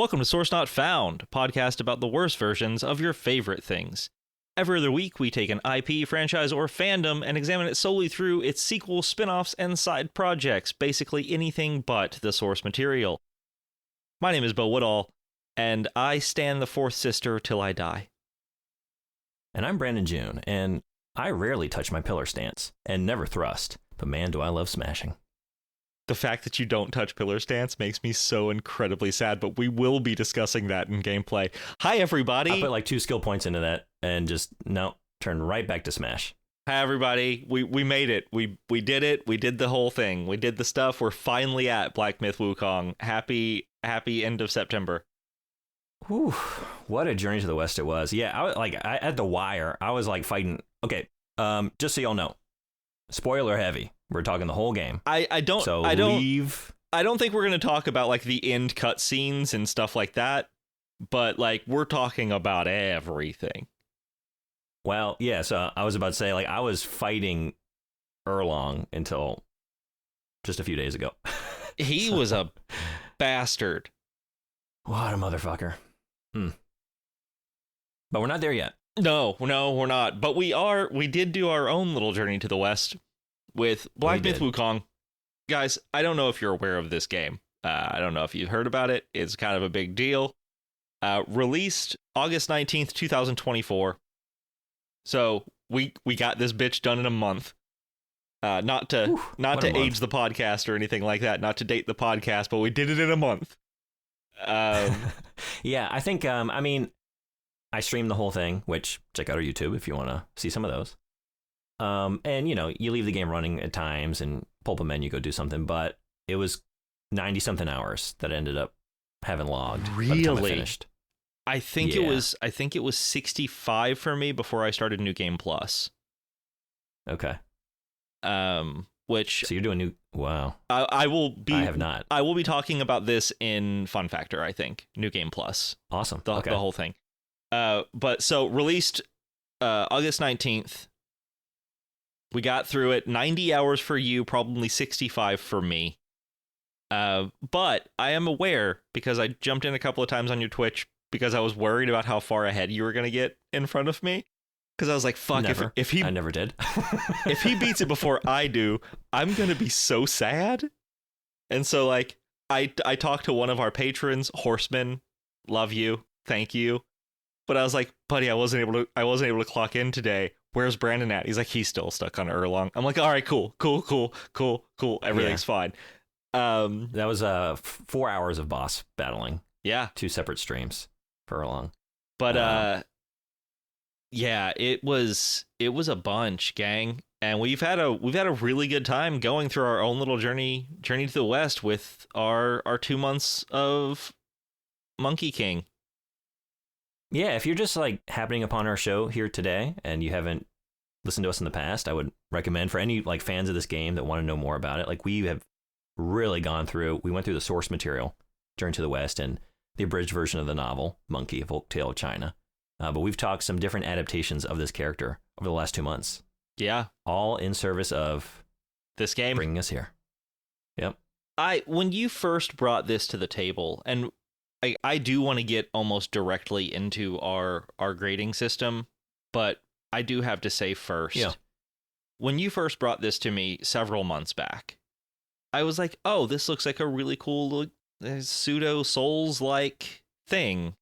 Welcome to Source Not Found, a podcast about the worst versions of your favorite things. Every other week, we take an IP, franchise, or fandom and examine it solely through its sequels, spin-offs, and side projects, basically anything but the source material. My name is Beau Woodall, and I stand the fourth sister till I die. And I'm Brandon June, and I rarely touch my pillar stance, and never thrust, but man, do I love smashing. The fact that you don't touch pillar stance makes me so incredibly sad, but we will be discussing that in gameplay. Hi, everybody. I put like 2 skill points into that and just, turn right back to smash. Hi, everybody. We made it. We did it. We did the whole thing. We did the stuff. We're finally at Black Myth Wukong. Happy end of September. Whew, what a journey to the west it was. Yeah, I at the wire, I was like fighting. Okay, just so y'all know, spoiler heavy. We're talking the whole game. I don't think we're going to talk about like the end cutscenes and stuff like that, but like we're talking about everything. Well, yeah, so I was about to say, like, I was fighting Erlong until just a few days ago. He was a bastard. What a motherfucker. But we're not there yet. No, we're not. But we did do our own little journey to the west with Black Myth Wukong. Guys, I don't know if you're aware of this game. I don't know if you've heard about it. It's kind of a big deal. Released August 19th, 2024. So we got this bitch done in a month. Not to age the podcast or anything like that, not to date the podcast, but we did it in a month. Yeah, I think I streamed the whole thing, which check out our YouTube if you want to see some of those. And you leave the game running at times and pull up a menu, go do something, but it was 90 something hours that I ended up having logged. By the time I finished. I think it was 65 for me before I started New Game Plus. Okay. Which so you're doing wow. I have not. I will be talking about this in Fun Factor, I think. New Game Plus. Awesome. The whole thing. But so released August 19th. We got through it. 90 hours for you, probably 65 for me. But I am aware, because I jumped in a couple of times on your Twitch, because I was worried about how far ahead you were going to get in front of me. Because I was like, fuck, if he... I never did. If he beats it before I do, I'm going to be so sad. And so, like, I talked to one of our patrons, Horseman. Love you. Thank you. But I was like, buddy, I wasn't able to clock in today. Where's Brandon at? He's like, he's still stuck on Erlong. I'm like, all right, cool. Everything's fine. That was 4 hours of boss battling. Yeah. 2 separate streams for Erlong. But yeah, it was a bunch, gang. And we've had a really good time going through our own little journey to the west with our 2 months of Monkey King. Yeah, if you're just like happening upon our show here today and you haven't listened to us in the past, I would recommend for any like fans of this game that want to know more about it. Like we have really gone through. We went through the source material, Journey to the West, and the abridged version of the novel Monkey: A Folktale of China. But we've talked some different adaptations of this character over the last 2 months. Yeah, all in service of this game bringing us here. Yep. When you first brought this to the table, and I do want to get almost directly into our grading system, but I do have to say first, when you first brought this to me several months back, I was like, oh, this looks like a really cool pseudo Souls-like thing.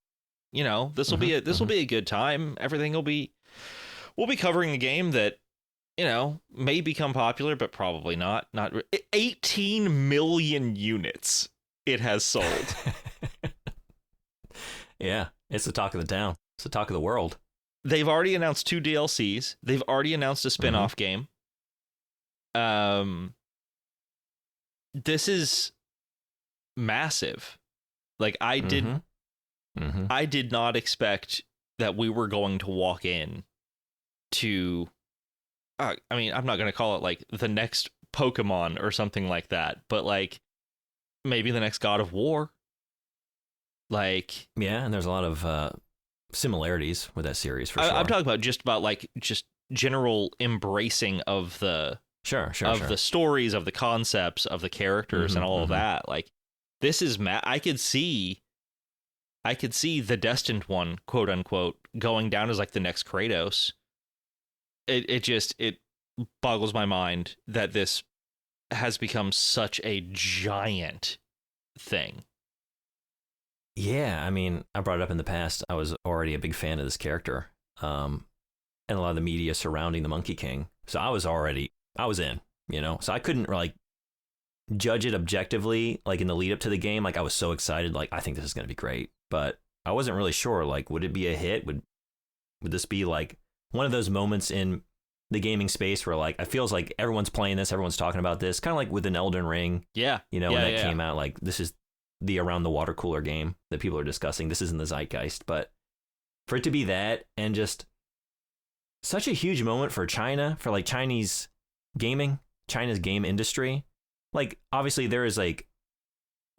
This will be a good time. We'll be covering a game that, may become popular, but probably not. 18 million units it has sold. Yeah, it's the talk of the town. It's the talk of the world. They've already announced 2 DLCs. They've already announced a spin-off game. This is massive. Like I did not expect that we were going to walk in to I'm not going to call it like the next Pokemon or something like that, but like maybe the next God of War. Like, yeah, and there's a lot of similarities with that series for sure. I'm talking about just general embracing of the the stories, of the concepts, of the characters, and all of that. Like, this is I could see I could see the Destined one, quote unquote, going down as like the next Kratos. It boggles my mind that this has become such a giant thing. Yeah, I mean, I brought it up in the past. I was already a big fan of this character, and a lot of the media surrounding the Monkey King. So I was in, So I couldn't like judge it objectively, like in the lead up to the game. Like I was so excited, like I think this is going to be great, but I wasn't really sure. Like, would it be a hit? Would this be like one of those moments in the gaming space where like it feels like everyone's playing this, everyone's talking about this, kind of like with an Elden Ring. Yeah, when that came out, like this is the around the water cooler game that people are discussing. This isn't the zeitgeist, but for it to be that and just such a huge moment for China, for like Chinese gaming, China's game industry. Like obviously there is like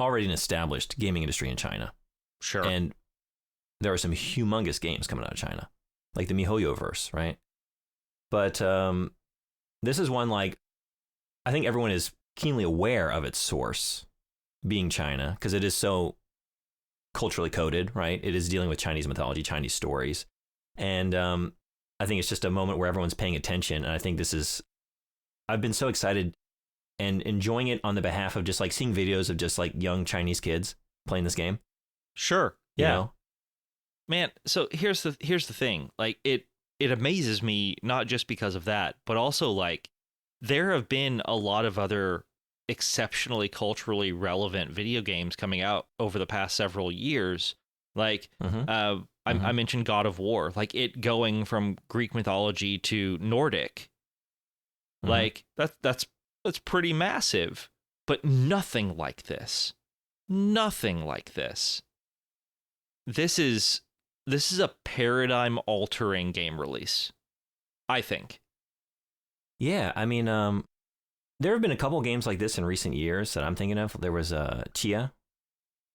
already an established gaming industry in China. Sure. And there are some humongous games coming out of China, like the MiHoYo-verse, right? But this is one like I think everyone is keenly aware of its source being China because it is so culturally coded, right? It is dealing with Chinese mythology, Chinese stories. And I think it's just a moment where everyone's paying attention. And I think I've been so excited and enjoying it on the behalf of just like seeing videos of just like young Chinese kids playing this game. Sure. Yeah. You know? Man, so here's the thing. Like it amazes me not just because of that, but also like there have been a lot of other exceptionally culturally relevant video games coming out over the past several years. Like I mentioned God of War, like it going from Greek mythology to Nordic. Like that's pretty massive, but nothing like this. Nothing like this. This is a paradigm altering game release, I think. Yeah, I mean, there have been a couple of games like this in recent years that I'm thinking of. There was Chia,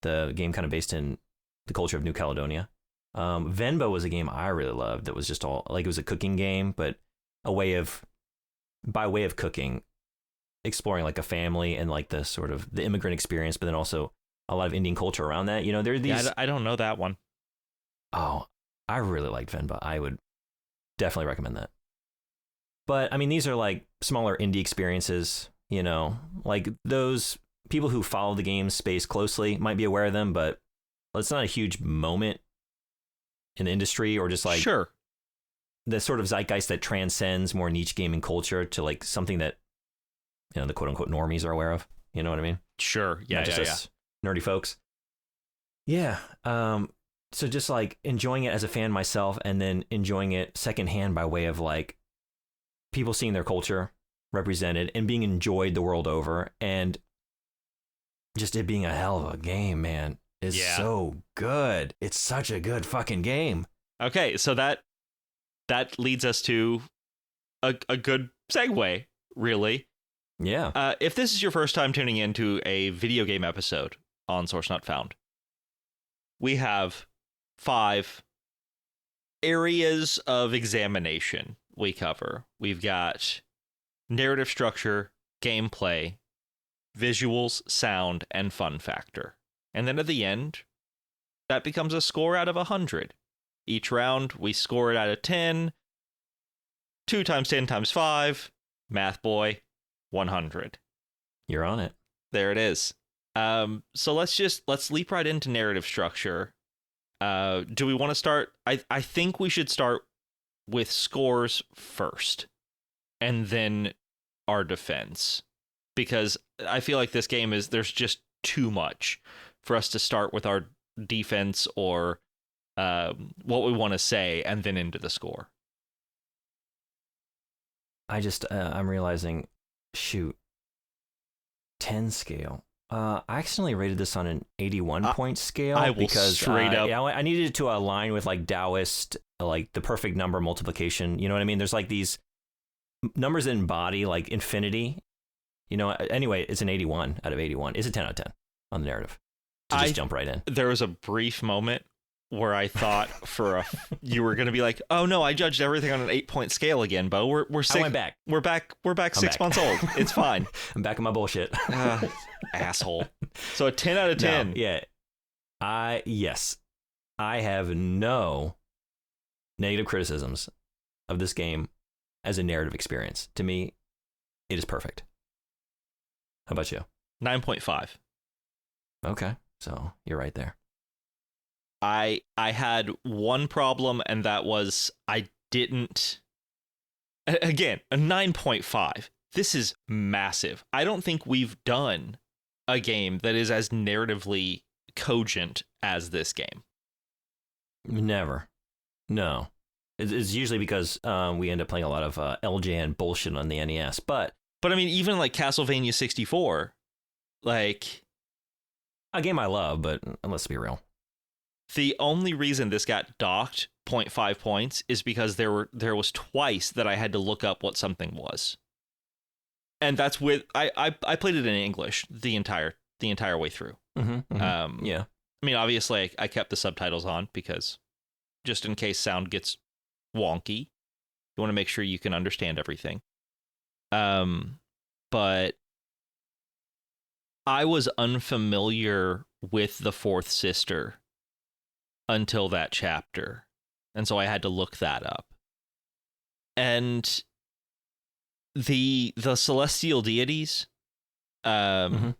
the game kind of based in the culture of New Caledonia. Venba was a game I really loved that was just all like it was a cooking game, but by way of cooking, exploring like a family and like the sort of the immigrant experience, but then also a lot of Indian culture around that. There are these. Yeah, I don't know that one. Oh, I really liked Venba. I would definitely recommend that. But I mean, these are like smaller indie experiences, like those people who follow the game space closely might be aware of them, but it's not a huge moment in the industry or just like sure. The sort of zeitgeist that transcends more niche gaming culture to like something that, the quote unquote normies are aware of. You know what I mean? Sure. Yeah. Not just us nerdy folks. Yeah. So just like enjoying it as a fan myself and then enjoying it secondhand by way of like people seeing their culture represented and being enjoyed the world over, and just it being a hell of a game, man, is so good. It's such a good fucking game. Okay, so that leads us to a good segue, really. Yeah. If this is your first time tuning into a video game episode on Source Not Found, we have 5 areas of examination we cover. We've got narrative structure, gameplay, visuals, sound, and fun factor. And then at the end, that becomes a score out of 100. Each round, we score it out of 10. 2 times 10 times 5. Math boy, 100. You're on it. There it is. So let's leap right into narrative structure. Do we want to start? I think we should start with scores first and then our defense, because I feel like this game there's just too much for us to start with our defense or what we want to say and then into the score. I'm realizing, shoot, 10 scale. I accidentally rated this on an 81 point scale. I will because straight up. Yeah, I needed it to align with like Taoist, like the perfect number multiplication. You know what I mean? There's like these numbers that embody like infinity. Anyway, it's an 81 out of 81. It's a 10 out of 10 on the narrative. To just jump right in. There was a brief moment where I thought you were going to be like, oh no, I judged everything on an 8-point scale again, Beau. We're I went back. We're back 6 months old. It's fine. I'm back on my bullshit. Asshole. So a 10 out of 10. No, yeah. Yes. I have no negative criticisms of this game as a narrative experience. To me, it is perfect. How about you? 9.5. Okay, so you're right there. I had one problem, and that was I didn't. Again, a 9.5. This is massive. I don't think we've done a game that is as narratively cogent as this game. Never. No. It's usually because we end up playing a lot of LJN bullshit on the NES. But I mean, even like Castlevania 64, like... a game I love, but let's be real. The only reason this got docked 0.5 points is because there was twice that I had to look up what something was. And that's with... I played it in English the entire way through. Yeah. I mean, obviously, I kept the subtitles on because just in case sound gets wonky, you want to make sure you can understand everything. But I was unfamiliar with the fourth sister until that chapter, and so I had to look that up. And the celestial deities that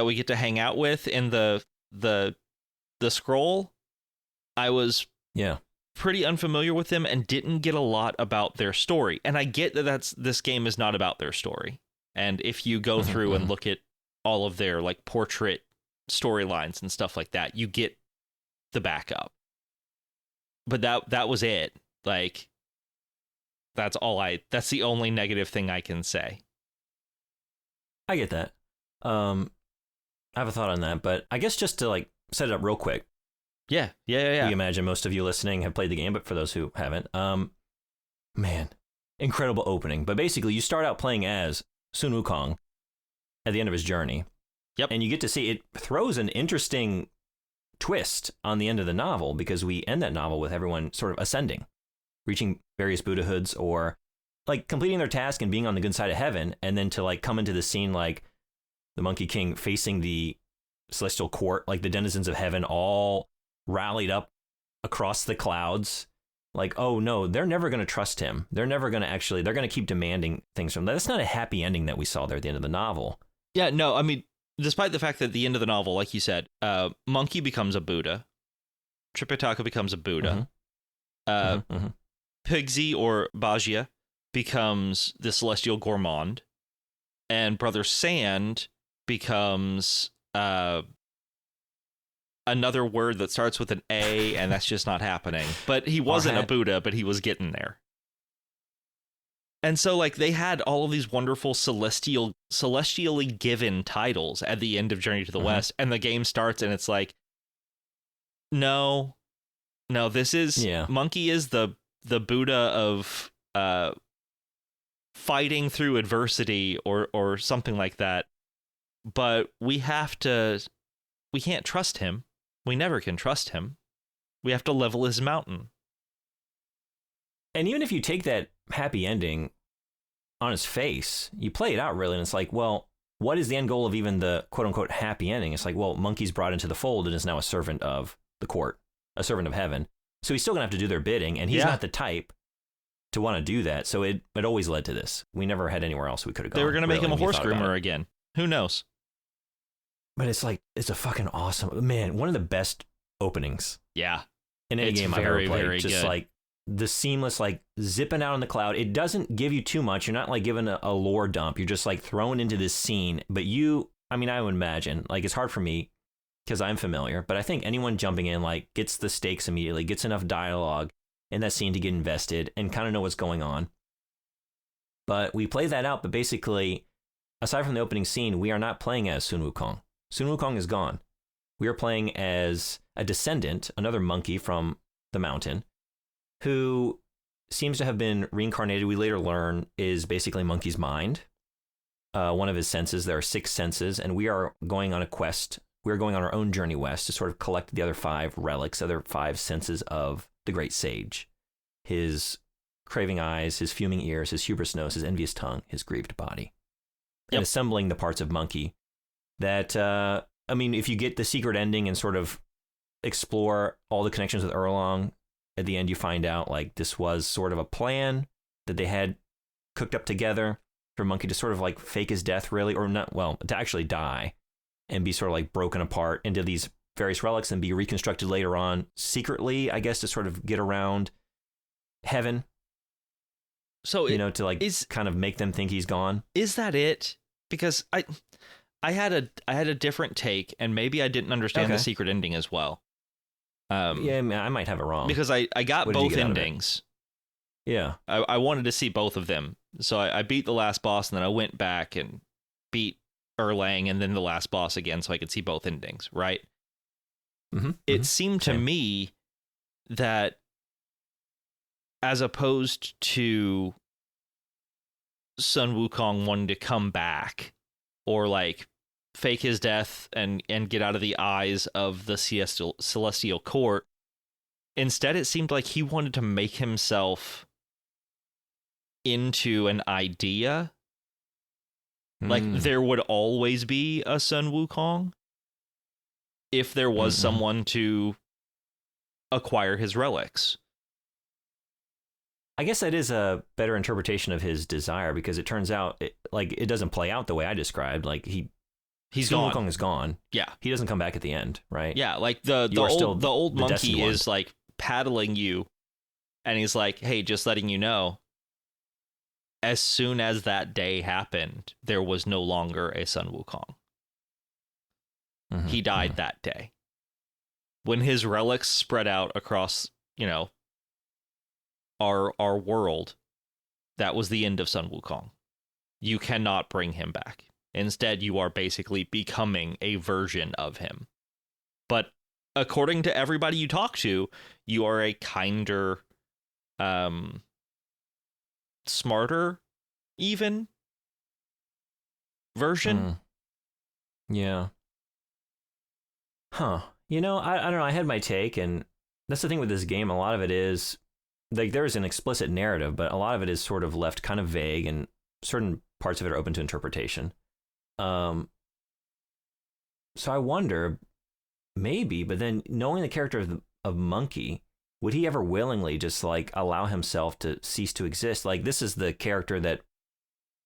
we get to hang out with in the scroll, I was pretty unfamiliar with them and didn't get a lot about their story. And I get that this game is not about their story. And if you go through and look at all of their like portrait storylines and stuff like that, you get the backup. But that was it. Like, that's the only negative thing I can say. I get that. I have a thought on that, but I guess just to like set it up real quick. Yeah. We imagine most of you listening have played the game, but for those who haven't, man, incredible opening. But basically, you start out playing as Sun Wukong at the end of his journey. Yep. And you get to see it throws an interesting twist on the end of the novel, because we end that novel with everyone sort of ascending, reaching various Buddhahoods, or like completing their task and being on the good side of heaven, and then to like come into the scene like the Monkey King facing the celestial court, like the denizens of heaven all rallied up across the clouds. Like, oh no, they're never going to trust him. They're never going to they're going to keep demanding things from him. That's not a happy ending that we saw there at the end of the novel. Yeah, no, I mean, despite the fact that at the end of the novel, like you said, Monkey becomes a Buddha. Tripitaka becomes a Buddha. Pigsy or Bajia becomes the celestial gourmand. And Brother Sand becomes another word that starts with an A, and that's just not happening. But he wasn't a Buddha, but he was getting there. And so, like, they had all of these wonderful celestially given titles at the end of Journey to the West, and the game starts, and it's like, no, this is Monkey is the Buddha of fighting through adversity or something like that. But we can't trust him. We never can trust him. We have to level his mountain. And even if you take that happy ending on his face, you play it out really, and it's like, well, what is the end goal of even the quote-unquote happy ending? It's like, well, Monkey's brought into the fold and is now a servant of the court, a servant of heaven. So he's still going to have to do their bidding, and he's not the type to want to do that. So it always led to this. We never had anywhere else we could have gone. They were going to make him a horse groomer again. Who knows? But it's like, it's a fucking awesome, man, one of the best openings. Yeah. In any game I've ever played. Very just good. Like the seamless, like zipping out on the cloud. It doesn't give you too much. You're not like given a lore dump. You're just like thrown into this scene. But I would imagine, like, it's hard for me because I'm familiar, but I think anyone jumping in like gets the stakes immediately, gets enough dialogue in that scene to get invested and kind of know what's going on. But we play that out. But basically, aside from the opening scene, we are not playing as Sun Wukong. Sun Wukong is gone. We are playing as a descendant, another monkey from the mountain, who seems to have been reincarnated. We later learn is basically Monkey's mind, one of his senses. There are 6 senses, and we are going on a quest. We are going on our own journey west to sort of collect the other 5 relics, other 5 senses of the great sage. His craving eyes, his fuming ears, his hubris nose, his envious tongue, his grieved body. And assembling the parts of Monkey that, if you get the secret ending and sort of explore all the connections with Erlong. At the end, you find out like this was sort of a plan that they had cooked up together for Monkey to sort of like fake his death, really, or not, well, to actually die and be sort of like broken apart into these various relics and be reconstructed later on secretly, I guess, to sort of get around heaven. So, to like kind of make them think he's gone. Is that it? Because I had a different take, and maybe I didn't understand the secret ending as well. Yeah, I might have it wrong. Because I got both endings. Yeah. I wanted to see both of them. So I beat the last boss, and then I went back and beat Erlang, and then the last boss again, so I could see both endings, right? Mm-hmm. It seemed to me that as opposed to Sun Wukong wanting to come back or like fake his death and get out of the eyes of the celestial court, instead it seemed like he wanted to make himself into an idea. Like there would always be a Sun Wukong if there was someone to acquire his relics. I guess that is a better interpretation of his desire, because it turns out it doesn't play out the way I described. Like he's gone. Wukong is gone. Yeah, he doesn't come back at the end, right? Yeah, like the old monkey is like paddling you, and he's like, "Hey, just letting you know. As soon as that day happened, there was no longer a Sun Wukong. He died that day. When his relics spread out across, our world, that was the end of Sun Wukong. You cannot bring him back. Instead, you are basically becoming a version of him. But according to everybody you talk to, you are a kinder, smarter, even version. Yeah. Huh. I don't know. I had my take, and that's the thing with this game. A lot of it is like there's an explicit narrative, but a lot of it is sort of left kind of vague, and certain parts of it are open to interpretation. So I wonder, maybe, but then knowing the character of Monkey, would he ever willingly just like allow himself to cease to exist? Like this is the character that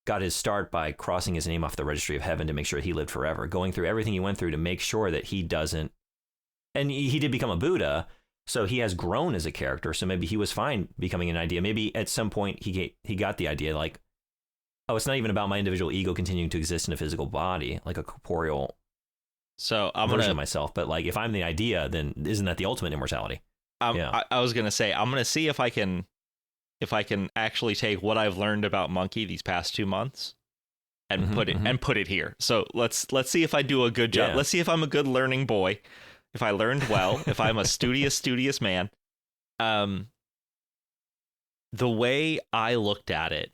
got his start by crossing his name off the registry of heaven to make sure he lived forever, going through everything he went through to make sure that he doesn't. And he did become a Buddha, so he has grown as a character. So maybe he was fine becoming an idea. Maybe at some point he got the idea like, oh, it's not even about my individual ego continuing to exist in a physical body, like a corporeal version of myself. But like if I'm the idea, then isn't that the ultimate immortality? I was gonna say I'm gonna see if I can actually take what I've learned about Monkey these past 2 months and put it here. So let's see if I do a good job. Yeah. Let's see if I'm a good learning boy. If I learned well, if I'm a studious man. The way I looked at it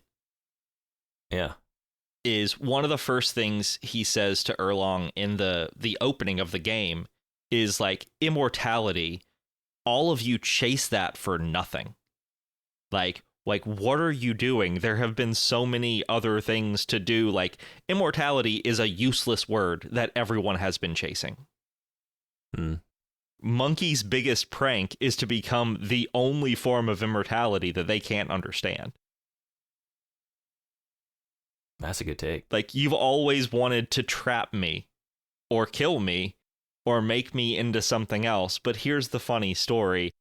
is one of the first things he says to Erlong in the opening of the game is like, immortality, all of you chase that for nothing. Like, what are you doing? There have been so many other things to do. Like, immortality is a useless word that everyone has been chasing. Monkey's biggest prank is to become the only form of immortality that they can't understand. That's a good take. Like, you've always wanted to trap me or kill me or make me into something else. But here's the funny story.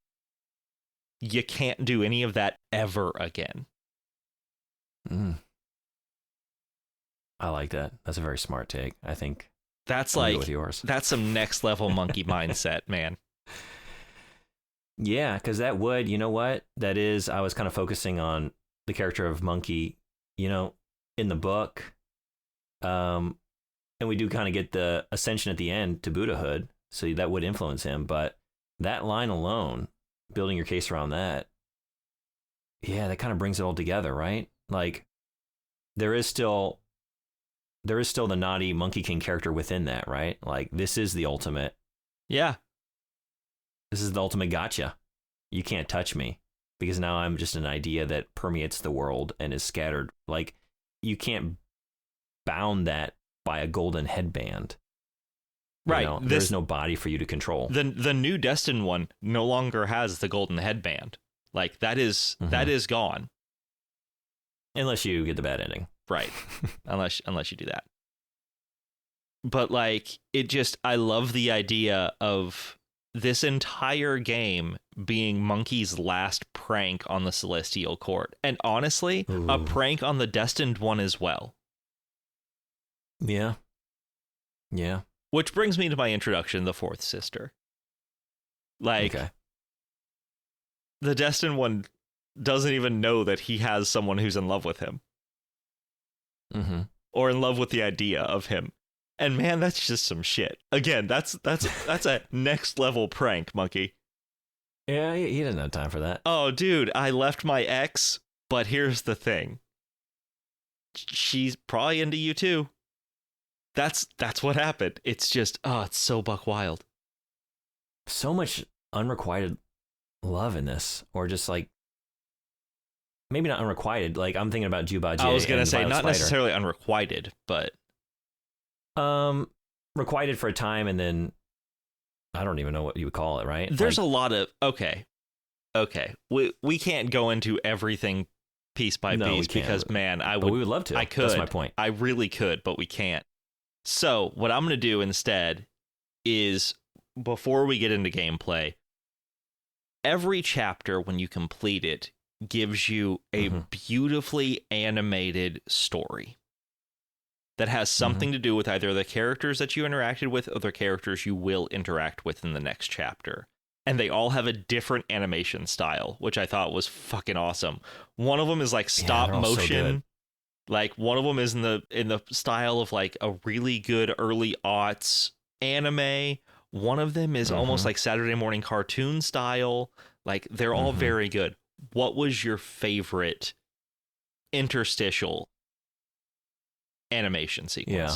You can't do any of that ever again. I like that. That's a very smart take. I think that's like yours. That's some next level monkey mindset, man. Yeah, because that would, you know what? That is, I was kind of focusing on the character of Monkey, in the book. And we do kind of get the ascension at the end to Buddhahood. So that would influence him. But that line alone, building your case around that, that kind of brings it all together, right? Like there is still the naughty Monkey King character within that, right? Like this is the ultimate. Yeah. This is the ultimate gotcha. You can't touch me because now I'm just an idea that permeates the world and is scattered. Like you can't bound that by a golden headband. Right. You know, there's no body for you to control. The new Destined one no longer has the golden headband. Like that is gone. Unless you get the bad ending. Right. unless you do that. But like I love the idea of this entire game being Monkey's last prank on the Celestial Court. And honestly, a prank on the Destined one as well. Yeah. Yeah. Which brings me to my introduction, the fourth sister. Like, the Destined one doesn't even know that he has someone who's in love with him. Mm-hmm. Or in love with the idea of him. And man, that's just some shit. Again, that's a next level prank, Monkey. Yeah, he didn't have time for that. Oh, dude, I left my ex, but here's the thing. She's probably into you too. That's what happened. It's just, it's so buck wild. So much unrequited love in this, or just like, maybe not unrequited. Like I'm thinking about Jubaji. I was gonna say not necessarily unrequited, but requited for a time, and then I don't even know what you would call it. Right? There's a lot of okay. We can't go into everything piece by piece because man, we would love to. I could. That's my point. I really could, but we can't. So what I'm gonna do instead is, before we get into gameplay, every chapter when you complete it gives you a beautifully animated story that has something to do with either the characters that you interacted with or the characters you will interact with in the next chapter. And they all have a different animation style, which I thought was fucking awesome. One of them is like stop motion. Like one of them is in the style of like a really good early aughts anime. One of them is almost like Saturday morning cartoon style. Like they're all very good. What was your favorite interstitial animation sequence? Yeah.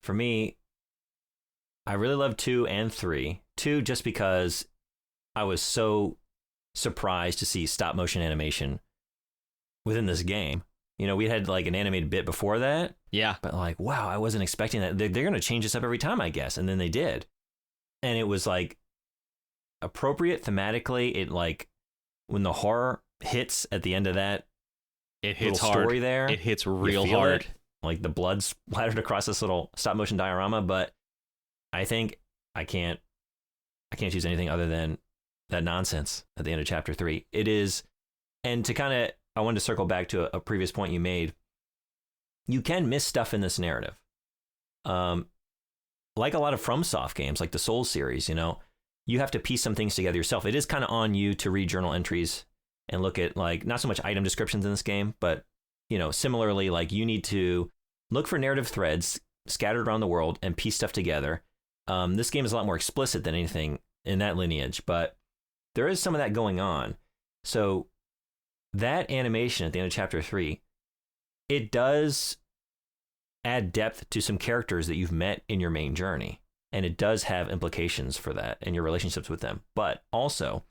For me, I really love 2 and 3. 2 just because I was so surprised to see stop motion animation within this game. You know, we had like an animated bit before that. Yeah. But like, wow, I wasn't expecting that. They're going to change this up every time, I guess. And then they did. And it was like appropriate thematically. It like, when the horror hits at the end of that, it hits little story hard. There, it hits real hard. It, like the blood splattered across this little stop motion diorama. But I think I can't choose anything other than that nonsense at the end of chapter 3. It is, and to kind of, I wanted to circle back to a previous point you made. You can miss stuff in this narrative. Like a lot of FromSoft games, like the Souls series, you know, you have to piece some things together yourself. It is kind of on you to read journal entries and look at like, not so much item descriptions in this game, but, you know, similarly, like you need to look for narrative threads scattered around the world and piece stuff together. This game is a lot more explicit than anything in that lineage, but there is some of that going on. So that animation at the end of chapter 3, it does add depth to some characters that you've met in your main journey. And it does have implications for that and your relationships with them. But also,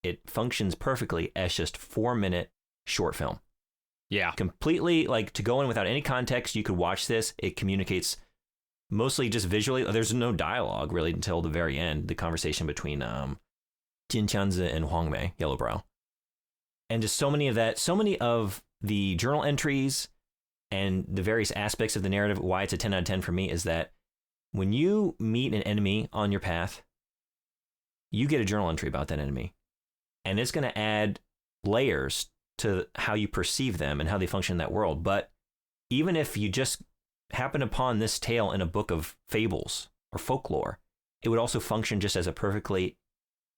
it functions perfectly as just 4-minute short film. Yeah. Completely, like, to go in without any context, you could watch this. It communicates mostly just visually. There's no dialogue, really, until the very end. The conversation between Jin Tianzi and Huang Mei, Yellowbrow. And just so many of the journal entries and the various aspects of the narrative, why it's a 10 out of 10 for me, is that when you meet an enemy on your path, you get a journal entry about that enemy. And it's going to add layers to how you perceive them and how they function in that world. But even if you just happen upon this tale in a book of fables or folklore, it would also function just as a perfectly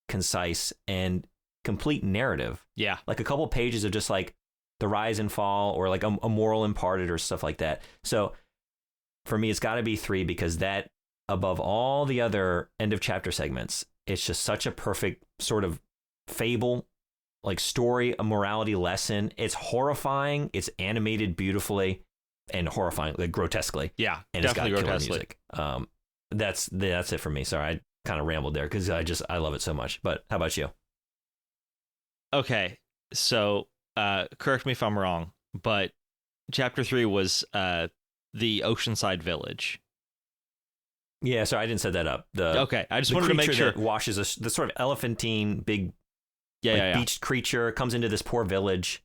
concise and complete narrative. Yeah. Like a couple pages of just like the rise and fall, or like a moral imparted or stuff like that. So for me, it's got to be 3, because that, above all the other end of chapter segments, it's just such a perfect sort of fable, like story, a morality lesson. It's horrifying. It's animated beautifully and horrifying, like grotesquely. Yeah, and definitely it's got grotesquely. Killer music. That's it for me. Sorry, I kind of rambled there because I love it so much. But how about you? Okay, so correct me if I'm wrong, but chapter 3 was the Oceanside Village. Yeah, sorry, I didn't set that up. Okay, I just wanted to make sure. That washes the sort of elephantine, big, beached creature comes into this poor village.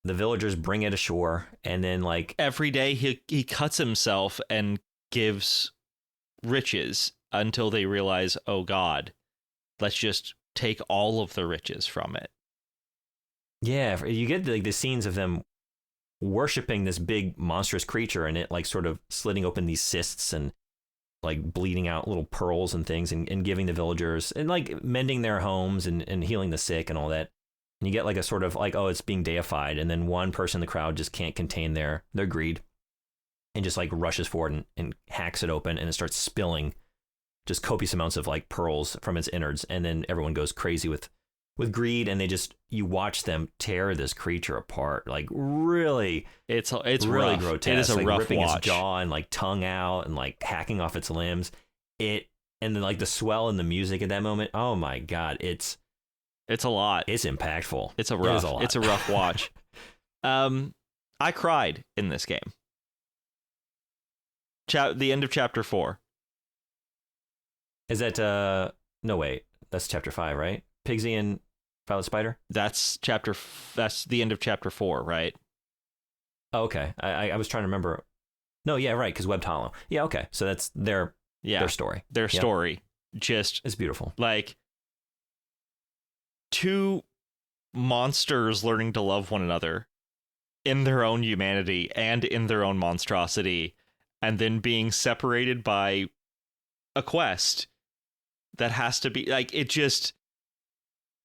The villagers bring it ashore, and then like every day he cuts himself and gives riches until they realize, oh God, let's just take all of the riches from it. Yeah, you get like the scenes of them worshiping this big monstrous creature, and it like sort of slitting open these cysts and like bleeding out little pearls and things, and giving the villagers and like mending their homes and healing the sick and all that. And you get like a sort of like, oh, it's being deified. And then one person in the crowd just can't contain their greed and just like rushes forward and hacks it open, and it starts spilling just copious amounts of like pearls from its innards. And then everyone goes crazy with greed, and you watch them tear this creature apart. Like really, it's really rough. grotesque. It is a like rough ripping watch. its jaw and like tongue out and like hacking off its limbs. And then like the swell in the music at that moment. Oh my God, it's a lot. It's impactful. It's a rough watch. I cried in this game. The end of chapter 4. Is that no wait, that's chapter 5, right? Pigsy and Violet Spider? That's the end of chapter 4, right? Oh, okay. I was trying to remember. No, yeah, right, because Webbed Hollow. Yeah, okay. So that's their story. Their story. Just it's beautiful. Like two monsters learning to love one another in their own humanity and in their own monstrosity, and then being separated by a quest that has to be like, it just,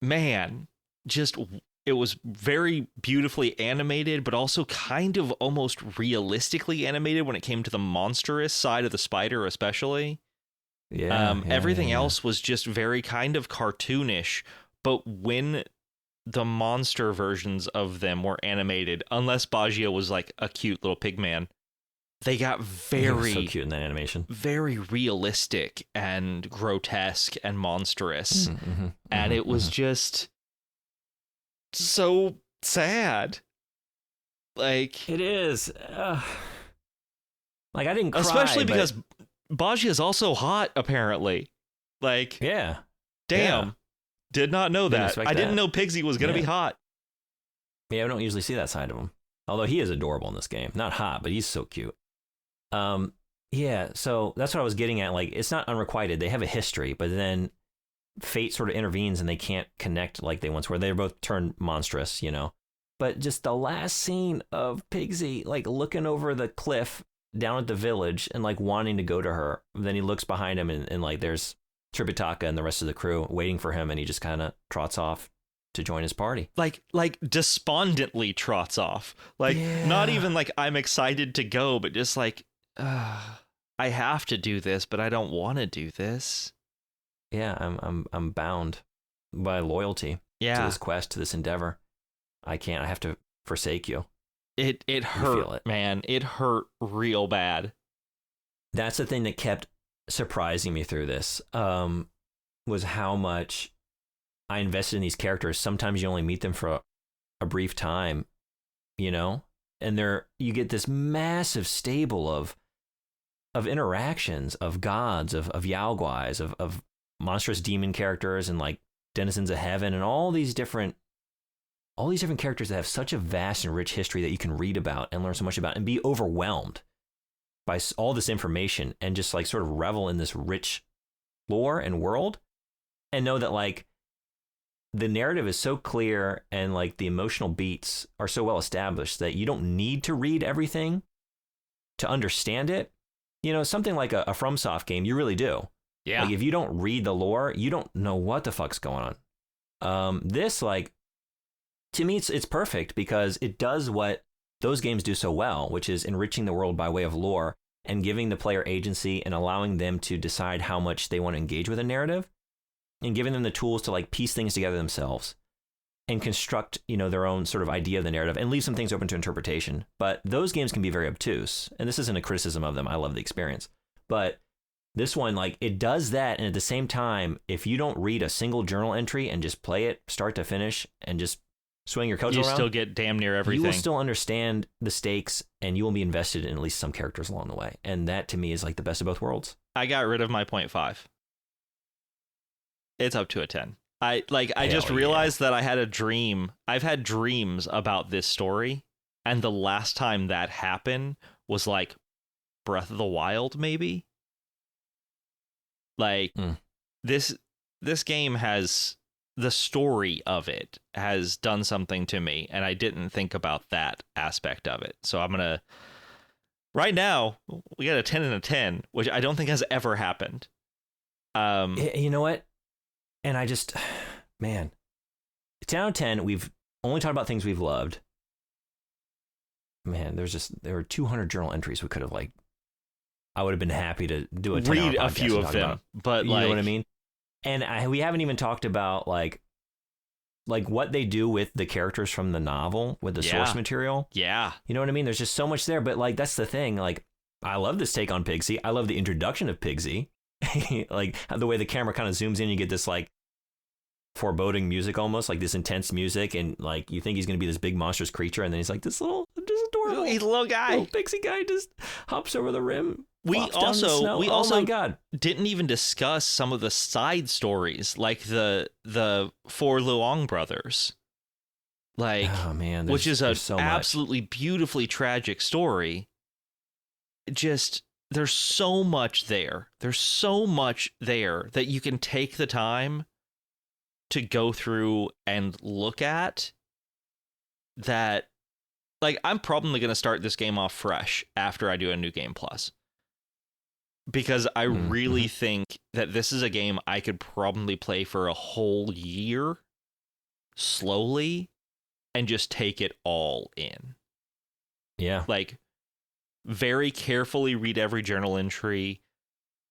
man, just, it was very beautifully animated, but also kind of almost realistically animated when it came to the monstrous side of the spider, especially. Everything else was just very kind of cartoonish, but when the monster versions of them were animated, unless Baggio was like a cute little pig man, they got very so cute in that animation, very realistic and grotesque and monstrous. And it was just so sad. Like, it is. Like, I didn't cry, especially because Baggio is also hot, apparently. Like, yeah, damn. Did not know that. I didn't know Pigsy was going to be hot. Yeah, I don't usually see that side of him. Although he is adorable in this game. Not hot, but he's so cute. Yeah, so that's what I was getting at. Like, it's not unrequited. They have a history, but then fate sort of intervenes and they can't connect like they once were. They're both turned monstrous, you know. But just the last scene of Pigsy, like, looking over the cliff down at the village and, like, wanting to go to her. Then he looks behind him and like, there's Tripitaka and the rest of the crew waiting for him, and he just kind of trots off to join his party. Like despondently trots off. Like, not even like I'm excited to go, but just like, I have to do this, but I don't want to do this. Yeah, I'm bound by loyalty to this quest, to this endeavor. I can't. I have to forsake you. It hurt, man. It hurt real bad. That's the thing that kept surprising me through this, was how much I invested in these characters. Sometimes you only meet them for a brief time, you know, and you get this massive stable of interactions, of gods, of Yaoguais, of monstrous demon characters, and like denizens of heaven, and all these different characters that have such a vast and rich history that you can read about and learn so much about and be overwhelmed by all this information and just like sort of revel in this rich lore and world, and know that like the narrative is so clear and like the emotional beats are so well established that you don't need to read everything to understand it. You know, something like a FromSoft game, you really do. Yeah. Like, if you don't read the lore, you don't know what the fuck's going on. This, like, to me, it's perfect because it does what those games do so well, which is enriching the world by way of lore and giving the player agency and allowing them to decide how much they want to engage with a narrative, and giving them the tools to like piece things together themselves and construct, you know, their own sort of idea of the narrative and leave some things open to interpretation. But those games can be very obtuse, and this isn't a criticism of them. I love the experience. But this one, like, it does that, and at the same time, if you don't read a single journal entry and just play it start to finish and just swing your cudgel around, you still get damn near everything. You will still understand the stakes, and you will be invested in at least some characters along the way. And that, to me, is like the best of both worlds. I got rid of my 0.5. It's up to a 10. I just realized that I had a dream. I've had dreams about this story, and the last time that happened was like Breath of the Wild, maybe. Like this game has, the story of it has done something to me, and I didn't think about that aspect of it. So I'm gonna, right now we got a 10 and a 10, which I don't think has ever happened. You know what? And I just, man, 10 out of 10, we've only talked about things we've loved. Man, there were 200 journal entries we could have, like, I would have been happy to do a 10-hour read a podcast few of them, about, but you like, know what I mean? And we haven't even talked about like what they do with the characters from the novel, with the source material. Yeah. You know what I mean? There's just so much there, but like, that's the thing. Like, I love this take on Pigsy. I love the introduction of Pigsy. Like the way the camera kind of zooms in, you get this like foreboding music, almost like this intense music, and like you think he's going to be this big monstrous creature, and then he's like this little, just adorable, he's a little guy, little pixie guy, just hops over the rim. We also oh my God, didn't even discuss some of the side stories, like the four Luong brothers, like, oh man, which is so absolutely beautifully tragic story. Just, there's so much there. There's so much there that you can take the time to go through and look at. That, like, I'm probably going to start this game off fresh after I do a new game plus. Because I really think that this is a game I could probably play for a whole year slowly and just take it all in. Yeah. Like, very carefully read every journal entry,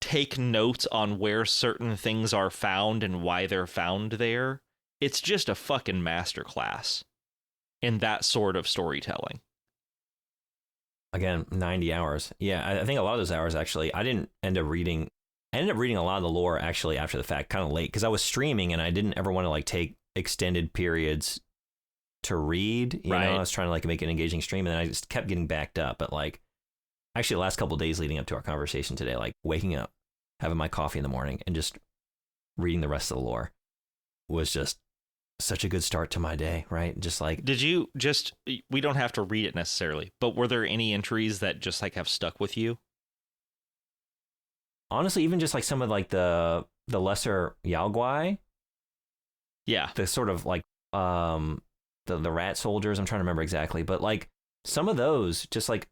take notes on where certain things are found and why they're found there. It's just a fucking masterclass in that sort of storytelling. Again, 90 hours. Yeah, I think a lot of those hours, actually, I didn't end up reading. I ended up reading a lot of the lore, actually, after the fact, kind of late, because I was streaming and I didn't ever want to like take extended periods to read. You know, I was trying to like make an engaging stream, and then I just kept getting backed up. But like, actually, the last couple of days leading up to our conversation today, like waking up, having my coffee in the morning, and just reading the rest of the lore was just such a good start to my day, right? Just like, did you just, we don't have to read it necessarily, but were there any entries that just like have stuck with you? Honestly, even just like some of like the lesser Yao Guai. Yeah. The sort of like the rat soldiers, I'm trying to remember exactly, but like some of those just like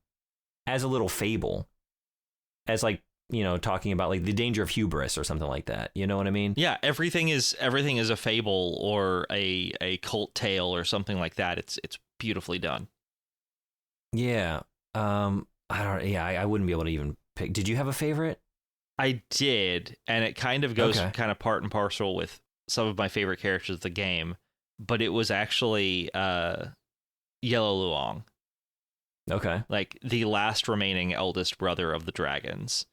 as a little fable, as like, you know, talking about like the danger of hubris or something like that. You know what I mean? Yeah, everything is a fable or a cult tale or something like that. It's beautifully done. Yeah. I wouldn't be able to even pick. Did you have a favorite? I did, and it kind of goes kind of part and parcel with some of my favorite characters of the game, but it was actually Yellow Loong. Okay. Like the last remaining eldest brother of the dragons.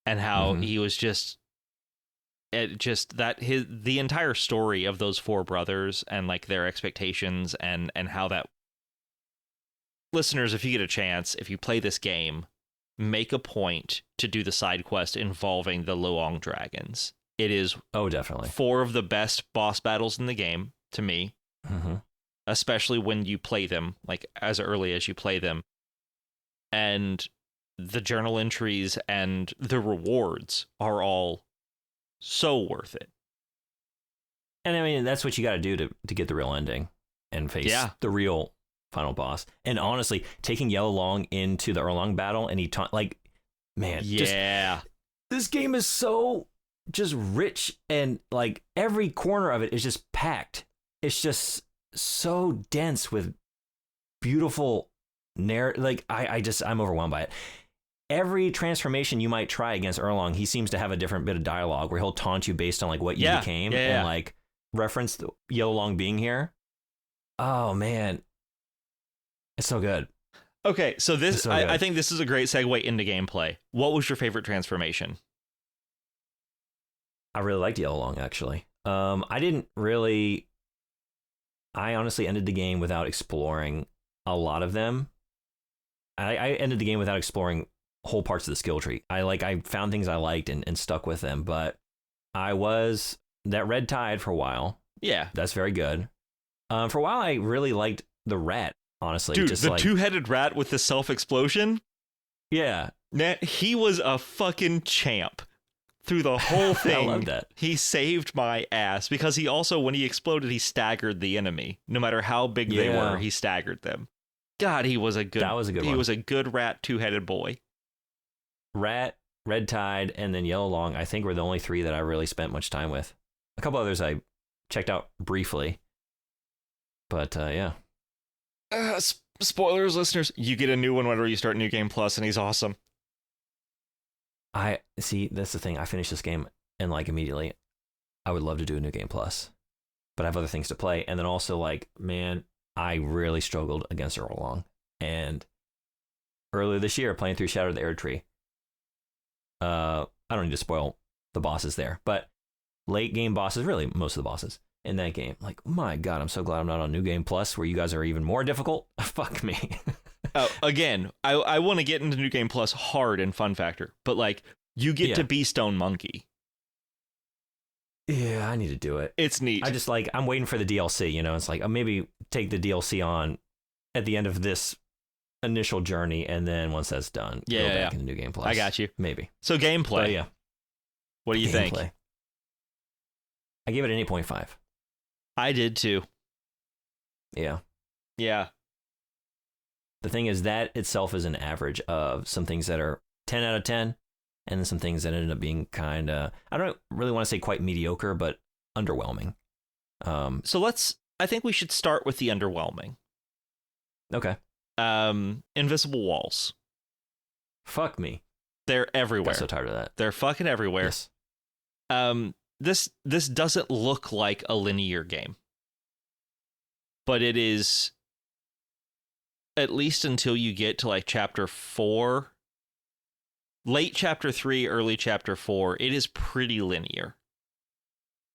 And how he was just the entire story of those four brothers and like their expectations and how that, listeners, if you get a chance, if you play this game, make a point to do the side quest involving the Luong dragons. It is definitely four of the best boss battles in the game to me, especially when you play them, like as early as you play them. And the journal entries and the rewards are all so worth it. And I mean, that's what you got to do to get the real ending and face the real final boss. And honestly, taking Yellow Loong into the Erlong battle, and this game is so just rich, and like every corner of it is just packed. It's just so dense with beautiful narrative. Like I'm overwhelmed by it. Every transformation you might try against Erlong, he seems to have a different bit of dialogue where he'll taunt you based on like what you became and like reference the Yellow Loong being here. Oh man, it's so good. Okay, so this I think this is a great segue into gameplay. What was your favorite transformation? I really liked Yellow Loong, actually. I honestly ended the game without exploring a lot of them. I ended the game without exploring whole parts of the skill tree. I found things I liked and stuck with them, but I was that red tide for a while. Yeah. That's very good. For a while, I really liked the rat, honestly. Dude, just the two-headed rat with the self-explosion? Yeah. He was a fucking champ through the whole thing. I love that. He saved my ass because he also, when he exploded, he staggered the enemy. No matter how big they were, he staggered them. God, he was a good. That was a good one. He was a good rat, two-headed boy. Rat, red tide, and then Yellow Loong, I think were the only three that I really spent much time with. A couple others I checked out briefly. But, yeah. Spoilers, listeners. You get a new one whenever you start New Game Plus, and he's awesome. I see, that's the thing. I finished this game, and, like, immediately, I would love to do a New Game Plus. But I have other things to play. And then also, like, man, I really struggled against Yellow Loong. And earlier this year, playing through Shadow of the Erdtree, I don't need to spoil the bosses there, but late game bosses, really most of the bosses in that game, like, my God, I'm so glad I'm not on New Game Plus where you guys are even more difficult. Fuck me. Again, I want to get into New Game Plus hard and fun factor, but like you get to be Stone Monkey. Yeah, I need to do it. It's neat. I just like, I'm waiting for the DLC, you know, it's like, I'll maybe take the DLC on at the end of this initial journey, and then once that's done, go back into New Game Plus. I got you. Maybe. So gameplay. But yeah. What do you think? I gave it an 8.5. I did too. Yeah. Yeah. The thing is that itself is an average of some things that are 10 out of 10, and then some things that ended up being kind of, I don't really want to say quite mediocre, but underwhelming. So I think we should start with the underwhelming. Okay. Invisible walls. Fuck me. They're everywhere. I'm so tired of that. They're fucking everywhere. Yes. This doesn't look like a linear game, but it is, at least until you get to like chapter 4, late chapter 3, early chapter 4, it is pretty linear.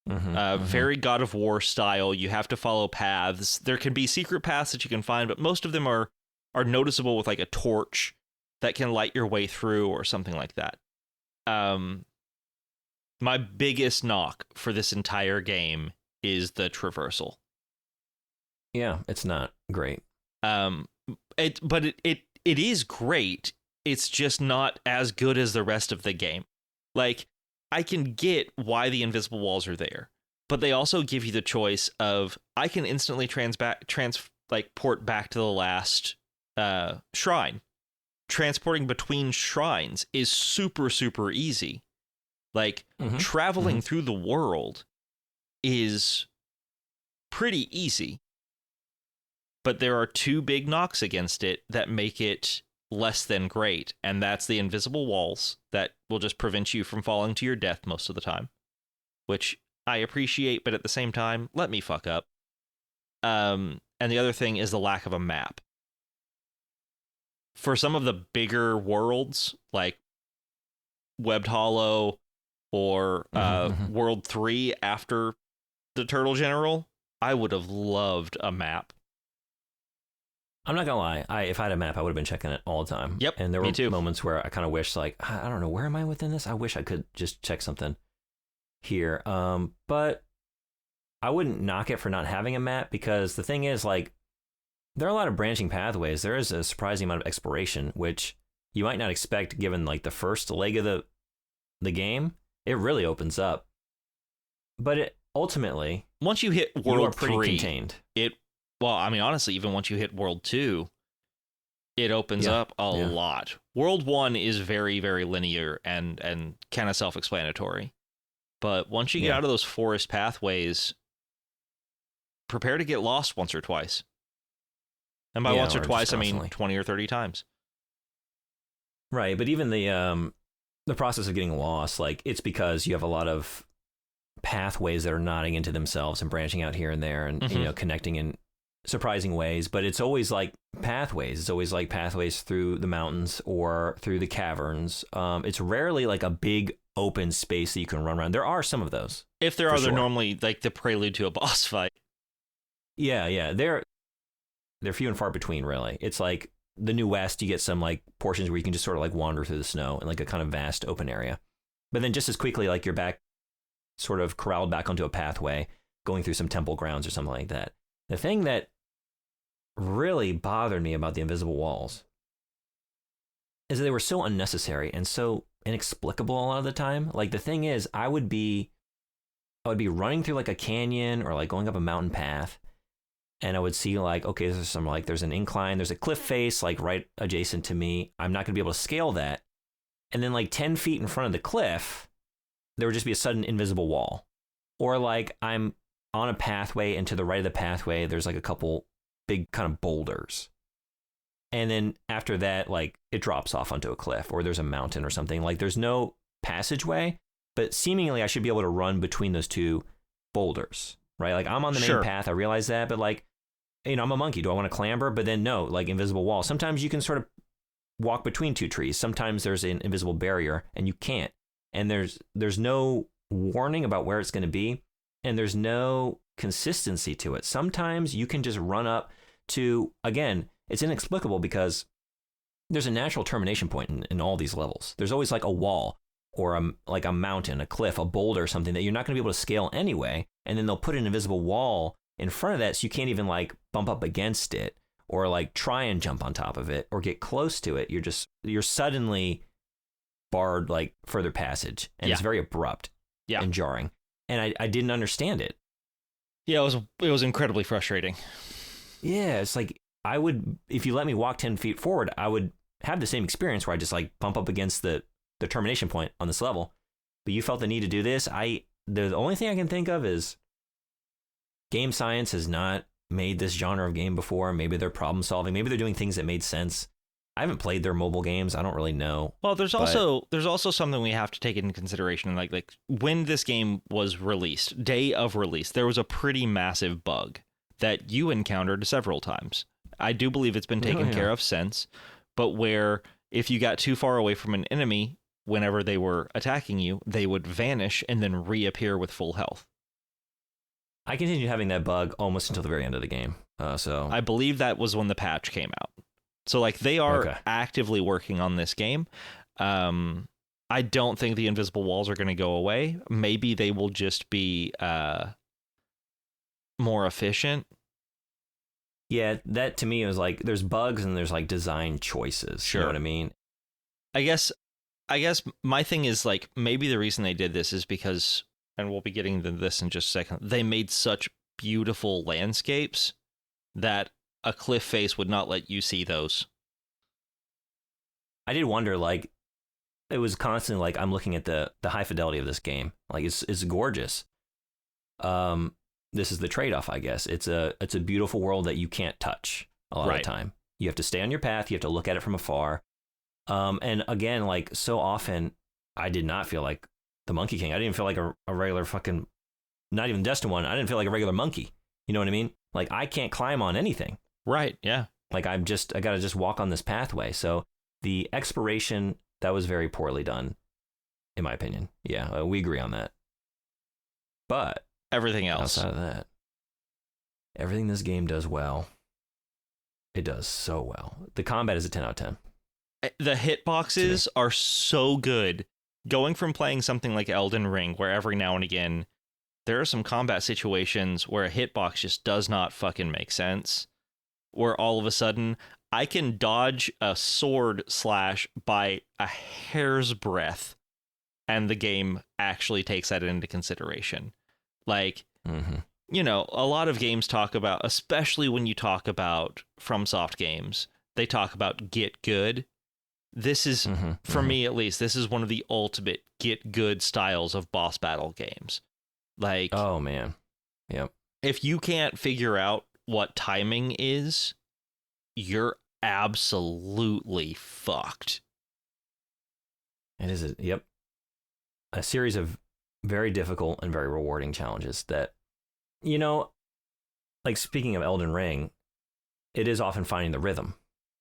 Very God of War style. You have to follow paths. There can be secret paths that you can find, but most of them are noticeable with like a torch that can light your way through or something like that. My biggest knock for this entire game is the traversal. Yeah, it's not great. But it is great. It's just not as good as the rest of the game. Like, I can get why the invisible walls are there, but they also give you the choice of, I can instantly port back to the last shrine. Transporting between shrines is super, super easy. Like, traveling through the world is pretty easy. But there are two big knocks against it that make it less than great, and that's the invisible walls that will just prevent you from falling to your death most of the time, which I appreciate, but at the same time, let me fuck up. And the other thing is the lack of a map. For some of the bigger worlds, like Webbed Hollow or World 3 after the Turtle General, I would have loved a map. I'm not gonna lie. If I had a map, I would have been checking it all the time. Yep, and there me were too. moments where I kind of wish, like, I don't know, where am I within this? I wish I could just check something here. But I wouldn't knock it for not having a map, because the thing is, like, there are a lot of branching pathways. There is a surprising amount of exploration, which you might not expect given, like, the first leg of the game. It really opens up. But it ultimately, once you hit World you are pretty 3, contained. Well, I mean, honestly, even once you hit World 2, it opens up a lot. World 1 is very, very linear and kind of self-explanatory. But once you get out of those forest pathways, prepare to get lost once or twice. And by once or twice, I mean 20 or 30 times. Right, but even the process of getting lost, like, it's because you have a lot of pathways that are nodding into themselves and branching out here and there, and you know, connecting in surprising ways. But it's always like pathways. It's always like pathways through the mountains or through the caverns. It's rarely like a big open space that you can run around. There are some of those. If there are, they're normally like the prelude to a boss fight. Yeah. They're few and far between, really. It's like the New West, you get some like portions where you can just sort of like wander through the snow in like a kind of vast open area. But then just as quickly, like you're back, sort of corralled back onto a pathway, going through some temple grounds or something like that. The thing that really bothered me about the invisible walls is that they were so unnecessary and so inexplicable a lot of the time. Like the thing is, I would be running through like a canyon or like going up a mountain path, and I would see like, okay, there's an incline, there's a cliff face like right adjacent to me. I'm not going to be able to scale that. And then like 10 feet in front of the cliff, there would just be a sudden invisible wall. Or like I'm on a pathway, and to the right of the pathway, there's like a couple big kind of boulders. And then after that, like it drops off onto a cliff, or there's a mountain or something. Like there's no passageway, but seemingly I should be able to run between those two boulders, right? Like I'm on the main path, I realize that, but like, I'm a monkey. Do I want to clamber? But then no, like invisible wall. Sometimes you can sort of walk between two trees. Sometimes there's an invisible barrier and you can't. And there's no warning about where it's going to be, and there's no consistency to it. Sometimes you can just run up to, again, it's inexplicable because there's a natural termination point in all these levels. There's always like a wall or like a mountain, a cliff, a boulder, something that you're not going to be able to scale anyway. And then they'll put an invisible wall in front of that, so you can't even like bump up against it or like try and jump on top of it or get close to it. You're suddenly barred like further passage, and it's very abrupt and jarring. And I didn't understand it. Yeah, it was incredibly frustrating. Yeah, it's like if you let me walk 10 feet forward, I would have the same experience where I just like bump up against the termination point on this level. But you felt the need to do this. The only thing I can think of is game science has not made this genre of game before. Maybe they're problem solving. Maybe they're doing things that made sense. I haven't played their mobile games. I don't really know. Well, there's also something we have to take into consideration. Like when this game was released, day of release, there was a pretty massive bug that you encountered several times. I do believe it's been taken care of since, but where if you got too far away from an enemy, whenever they were attacking you, they would vanish and then reappear with full health. I continued having that bug almost until the very end of the game. So I believe that was when the patch came out. So like they are actively working on this game. I don't think the invisible walls are going to go away. Maybe they will just be more efficient. Yeah, that to me was like there's bugs and there's like design choices. Sure. You know what I mean? I guess my thing is like maybe the reason they did this is because, and we'll be getting to this in just a second, they made such beautiful landscapes that a cliff face would not let you see those. I did wonder, like, it was constantly like I'm looking at the high fidelity of this game. Like it's gorgeous. This is the trade-off, I guess. It's a beautiful world that you can't touch a lot of the time. You have to stay on your path. You have to look at it from afar. And again, like so often, I did not feel like the Monkey King. I didn't feel like a regular fucking, not even Destin one. I didn't feel like a regular monkey. You know what I mean? Like I can't climb on anything. Right. Yeah. Like I got to just walk on this pathway. So the exploration, that was very poorly done, in my opinion. Yeah, we agree on that. But everything else, outside of that, everything this game does well. It does so well. The combat is a 10 out of 10. The hitboxes are so good. Going from playing something like Elden Ring, where every now and again there are some combat situations where a hitbox just does not fucking make sense, where all of a sudden I can dodge a sword slash by a hair's breadth, and the game actually takes that into consideration. Like, you know, a lot of games talk about, especially when you talk about FromSoft games, they talk about get good. This is, for me at least, this is one of the ultimate get good styles of boss battle games. Like, oh man, yep. If you can't figure out what timing is, you're absolutely fucked. It is a series of very difficult and very rewarding challenges that, you know, like speaking of Elden Ring, it is often finding the rhythm,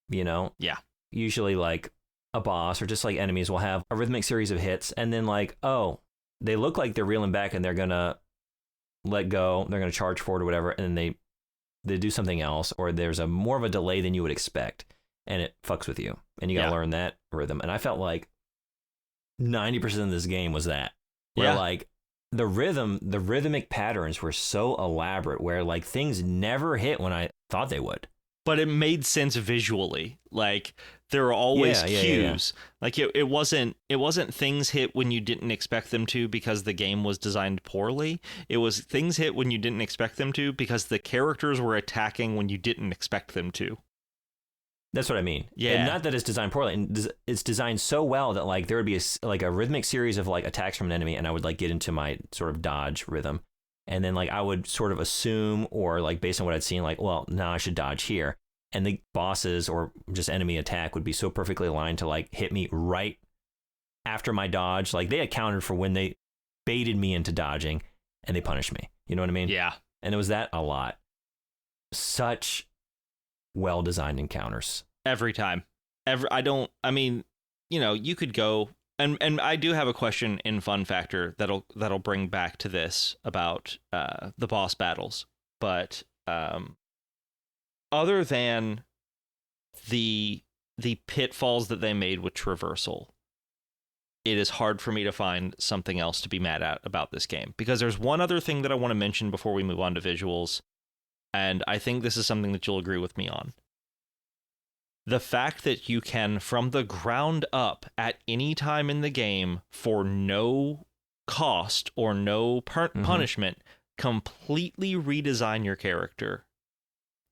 you know? Yeah. Usually like a boss or just like enemies will have a rhythmic series of hits, and then like, oh, they look like they're reeling back and they're going to let go, they're going to charge forward or whatever, and then they do something else, or there's more of a delay than you would expect. and it fucks with you, and you got to learn that rhythm. And I felt like 90% of this game was that, where like the rhythmic patterns were so elaborate, where like things never hit when I thought they would. But it made sense visually. Like there were always cues. Like it wasn't things hit when you didn't expect them to because the game was designed poorly. It was things hit when you didn't expect them to because the characters were attacking when you didn't expect them to. That's what I mean. Yeah. And not that it's designed poorly. And it's designed so well that like there would be a rhythmic series of like attacks from an enemy, and I would like get into my sort of dodge rhythm. And then like I would sort of assume, or like based on what I'd seen, like, well, now I should dodge here. And the bosses or just enemy attack would be so perfectly aligned to like hit me right after my dodge. Like they accounted for when they baited me into dodging and they punished me. You know what I mean? Yeah. And it was that a lot. Such well-designed encounters. Every time. I mean, you know, you could go, and I do have a question in Fun Factor that'll bring back to this about the boss battles. But other than the pitfalls that they made with traversal, it is hard for me to find something else to be mad at about this game. Because there's one other thing that I want to mention before we move on to visuals, and I think this is something that you'll agree with me on. The fact that you can, from the ground up, at any time in the game, for no cost or no punishment, completely redesign your character.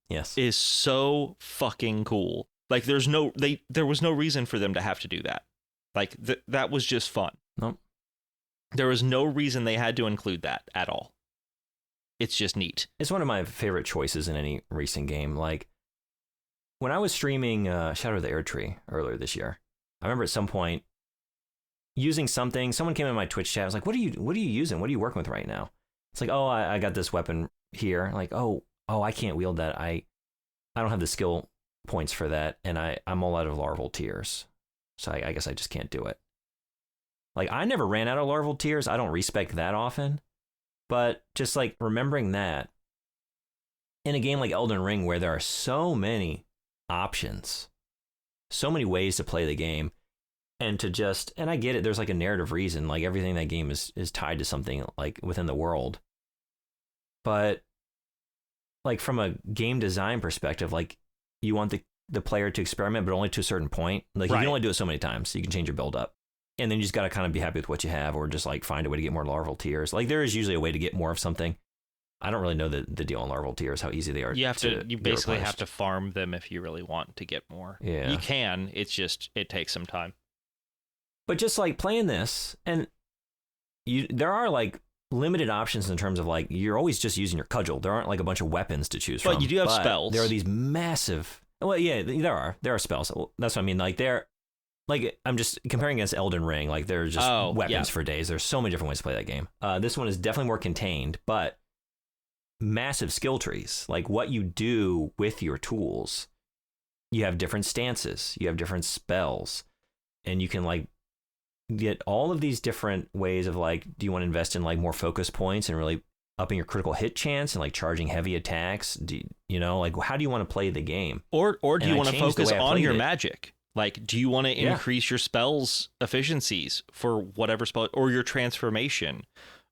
Yes. Is so fucking cool. Like there was no reason for them to have to do that. Like that was just fun. Nope. There was no reason they had to include that at all. It's just neat. It's one of my favorite choices in any racing game. Like when I was streaming Shadow of the Erdtree earlier this year, I remember at some point using something. Someone came in my Twitch chat. I was like, "What are you using? What are you working with right now?" It's like, "Oh, I got this weapon here." Like, oh, I can't wield that. I don't have the skill points for that, and I'm all out of larval tears, so I guess I just can't do it. Like I never ran out of larval tears. I don't respec that often, but just like remembering that in a game like Elden Ring, where there are so many options, so many ways to play the game, and I get it. There's like a narrative reason. Like everything in that game is tied to something like within the world, but like from a game design perspective, like you want the player to experiment, but only to a certain point. Like you can only do it so many times, so you can change your build up. And then you just got to kind of be happy with what you have, or just like find a way to get more larval tears. Like there is usually a way to get more of something. I don't really know the deal on larval tears, how easy they are. You basically have to farm them if you really want to get more. Yeah. You can, it's just, it takes some time. But just like playing this, and there are like limited options in terms of like you're always just using your cudgel. There aren't like a bunch of weapons to choose from. But you do have spells. There are these massive. Well, yeah, there are spells. That's what I mean. Like I'm just comparing against Elden Ring. Like there's just weapons for days. There's so many different ways to play that game. This one is definitely more contained, but massive skill trees. Like what you do with your tools, you have different stances. You have different spells, and you can like get all of these different ways of like, do you want to invest in like more focus points and really upping your critical hit chance and like charging heavy attacks? Do you know, like how do you want to play the game? Or do you want to focus on your magic? Like, do you want to increase your spells efficiencies for whatever spell, or your transformation?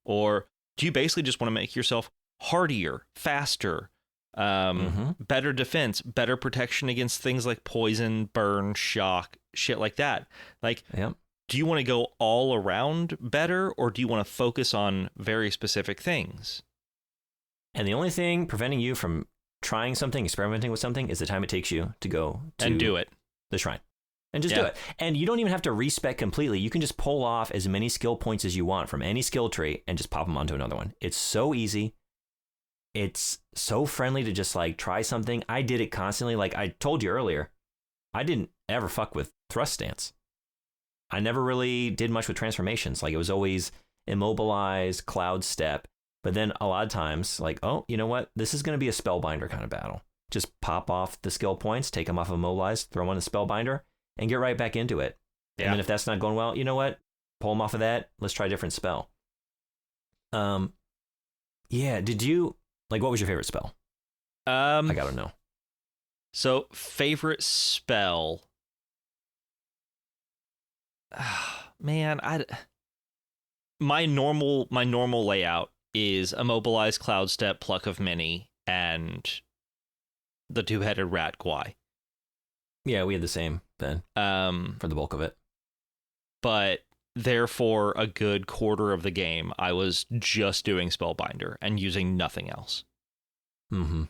Or do you basically just want to make yourself hardier, faster, better defense, better protection against things like poison, burn, shock, shit like that? Like, do you want to go all around better, or do you want to focus on very specific things? And the only thing preventing you from trying something, experimenting with something, is the time it takes you to go to and do it. The shrine. And just do it. And you don't even have to respec completely. You can just pull off as many skill points as you want from any skill tree and just pop them onto another one. It's so easy. It's so friendly to just like try something. I did it constantly. Like I told you earlier, I didn't ever fuck with thrust stance. I never really did much with transformations. Like it was always immobilize, cloud step. But then a lot of times, like, oh, you know what? This is going to be a spellbinder kind of battle. Just pop off the skill points, take them off of immobilize, throw them on a spellbinder, and get right back into it. Yeah. And then if that's not going well, you know what? Pull them off of that. Let's try a different spell. Did you, like, what was your favorite spell? I gotta know. So, favorite spell. Man, my normal layout is Immobilize, Cloud Step, Pluck of Many, and the two-headed rat Gwai. Yeah, we had the same then. For the bulk of it. But therefore, a good quarter of the game, I was just doing Spellbinder and using nothing else. Mm-hmm.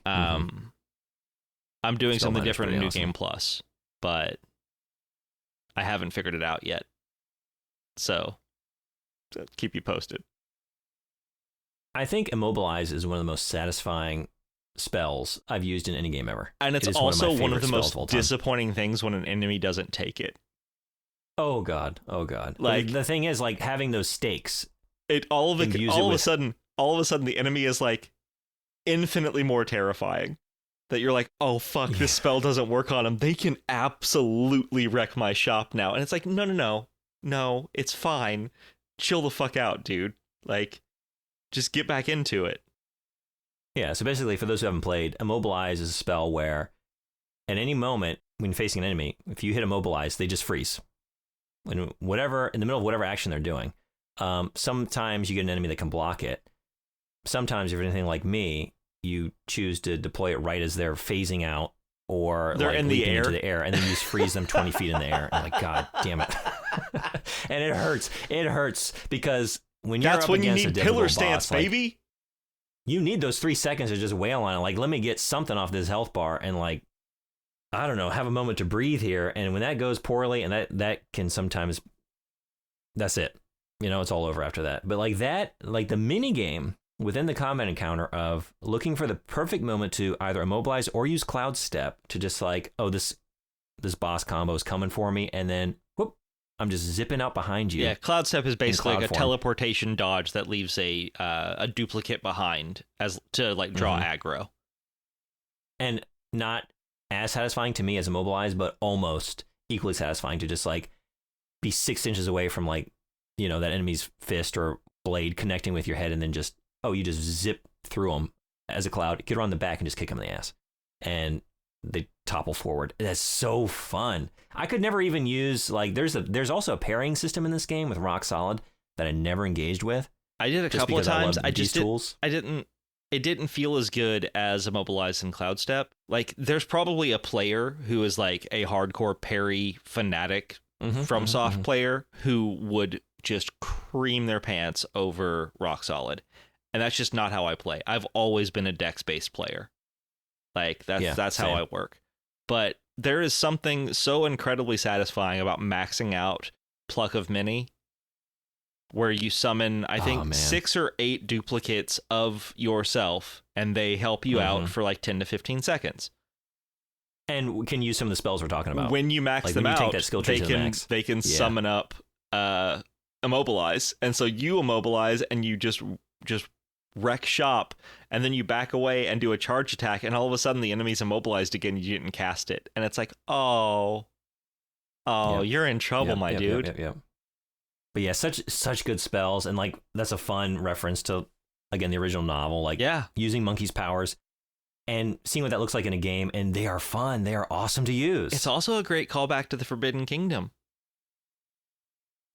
I'm doing something different in New awesome. Game Plus, but I haven't figured it out yet. So, keep you posted. I think Immobilize is one of the most satisfying spells I've used in any game ever. And it's also one of the most disappointing things when an enemy doesn't take it. Oh God. Like, the thing is, like, having those stakes. All of a sudden the enemy is like infinitely more terrifying. That you're like, oh fuck, this spell doesn't work on them. They can absolutely wreck my shop now. And it's like, no, it's fine. Chill the fuck out, dude. Like, just get back into it. Yeah, so basically, for those who haven't played, Immobilize is a spell where at any moment when facing an enemy, if you hit Immobilize, they just freeze. In the middle of whatever action they're doing. Sometimes you get an enemy that can block it. Sometimes, if you're anything like me, you choose to deploy it right as they're phasing out, or they're like in the air. Into the air, and then you just freeze them 20 feet in the air. And like, God damn it. And it hurts. It hurts because when you're That's up when you against need a pillar difficult stance, boss, like, baby. you need those 3 seconds to just wail on it. Like, let me get something off this health bar and, like, I don't know, have a moment to breathe here. And when that goes poorly, and that can sometimes, that's it. You know, it's all over after that. But like the mini game within the combat encounter of looking for the perfect moment to either immobilize or use Cloud Step to just like, oh, this boss combo is coming for me, and then whoop, I'm just zipping out behind you. Yeah, Cloud Step is basically like a form. teleportation dodge that leaves a duplicate behind as to like draw aggro. And not as satisfying to me as immobilize, but almost equally satisfying to just like be 6 inches away from, like, you know, that enemy's fist or blade connecting with your head, and then just, oh, you just zip through them as a cloud, get around the back and just kick them in the ass. And they topple forward. That's so fun. I could never even use, like, there's also a parrying system in this game with Rock Solid that I never engaged with. I did a couple of times. It didn't feel as good as Immobilize and Cloud Step. Like, there's probably a player who is like a hardcore parry fanatic FromSoft player who would just cream their pants over Rock Solid. And that's just not how I play. I've always been a dex-based player. Like, that's how I work. But there is something so incredibly satisfying about maxing out Pluck of Many, where you summon, I think, 6 or 8 duplicates of yourself, and they help you out for like 10 to 15 seconds. And we can use some of the spells we're talking about. When you max them out, they can summon up Immobilize. And so you immobilize and you just wreck shop, and then you back away and do a charge attack, and all of a sudden the enemy's immobilized again. You didn't cast it. And it's like, you're in trouble, my dude. Yep. But yeah, such good spells. And like, that's a fun reference to, again, the original novel. Like, using Monkey's powers and seeing what that looks like in a game, and they are fun. They are awesome to use. It's also a great callback to the Forbidden Kingdom.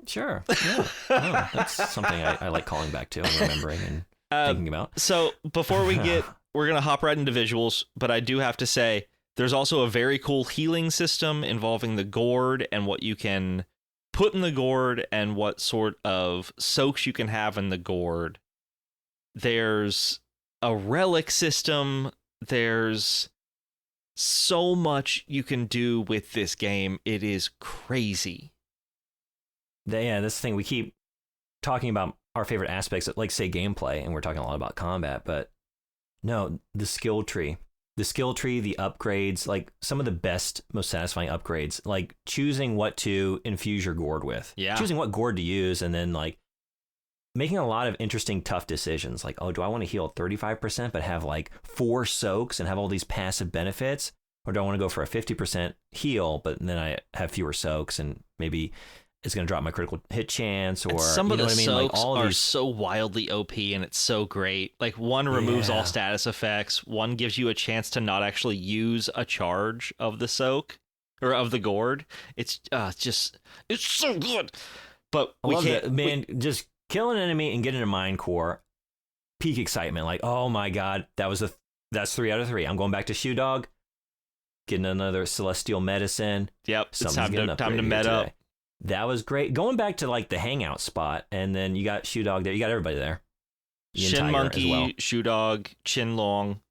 Sure. Yeah. That's something I like calling back to and remembering and thinking about. So before we're going to hop right into visuals, but I do have to say, there's also a very cool healing system involving the gourd and what you can put in the gourd and what sort of soaks you can have in the gourd. There's a relic system. There's so much you can do with this game. It is crazy. Yeah, this thing, we keep talking about our favorite aspects of, like, say, gameplay, and we're talking a lot about combat, but no, the skill tree, the upgrades, like some of the best, most satisfying upgrades, like choosing what to infuse your gourd with, choosing what gourd to use, and then like making a lot of interesting, tough decisions. Like, oh, do I want to heal 35% but have like 4 soaks and have all these passive benefits? Or do I want to go for a 50% heal, but then I have fewer soaks and maybe it's going to drop my critical hit chance, or and some of the soaks like, all are these... so wildly OP, and it's so great. Like, one removes all status effects. One gives you a chance to not actually use a charge of the soak or of the gourd. It's so good. But I love that, man. Just kill an enemy and get into mind core. Peak excitement. Like, oh my god, that's 3 out of 3. I'm going back to Shoe Dog. Getting another celestial medicine. Yep, it's time to med up. That was great. Going back to like the hangout spot, and then you got Shoe Dog there. You got everybody there. Shin Monkey, Shoe Dog, Chin Long.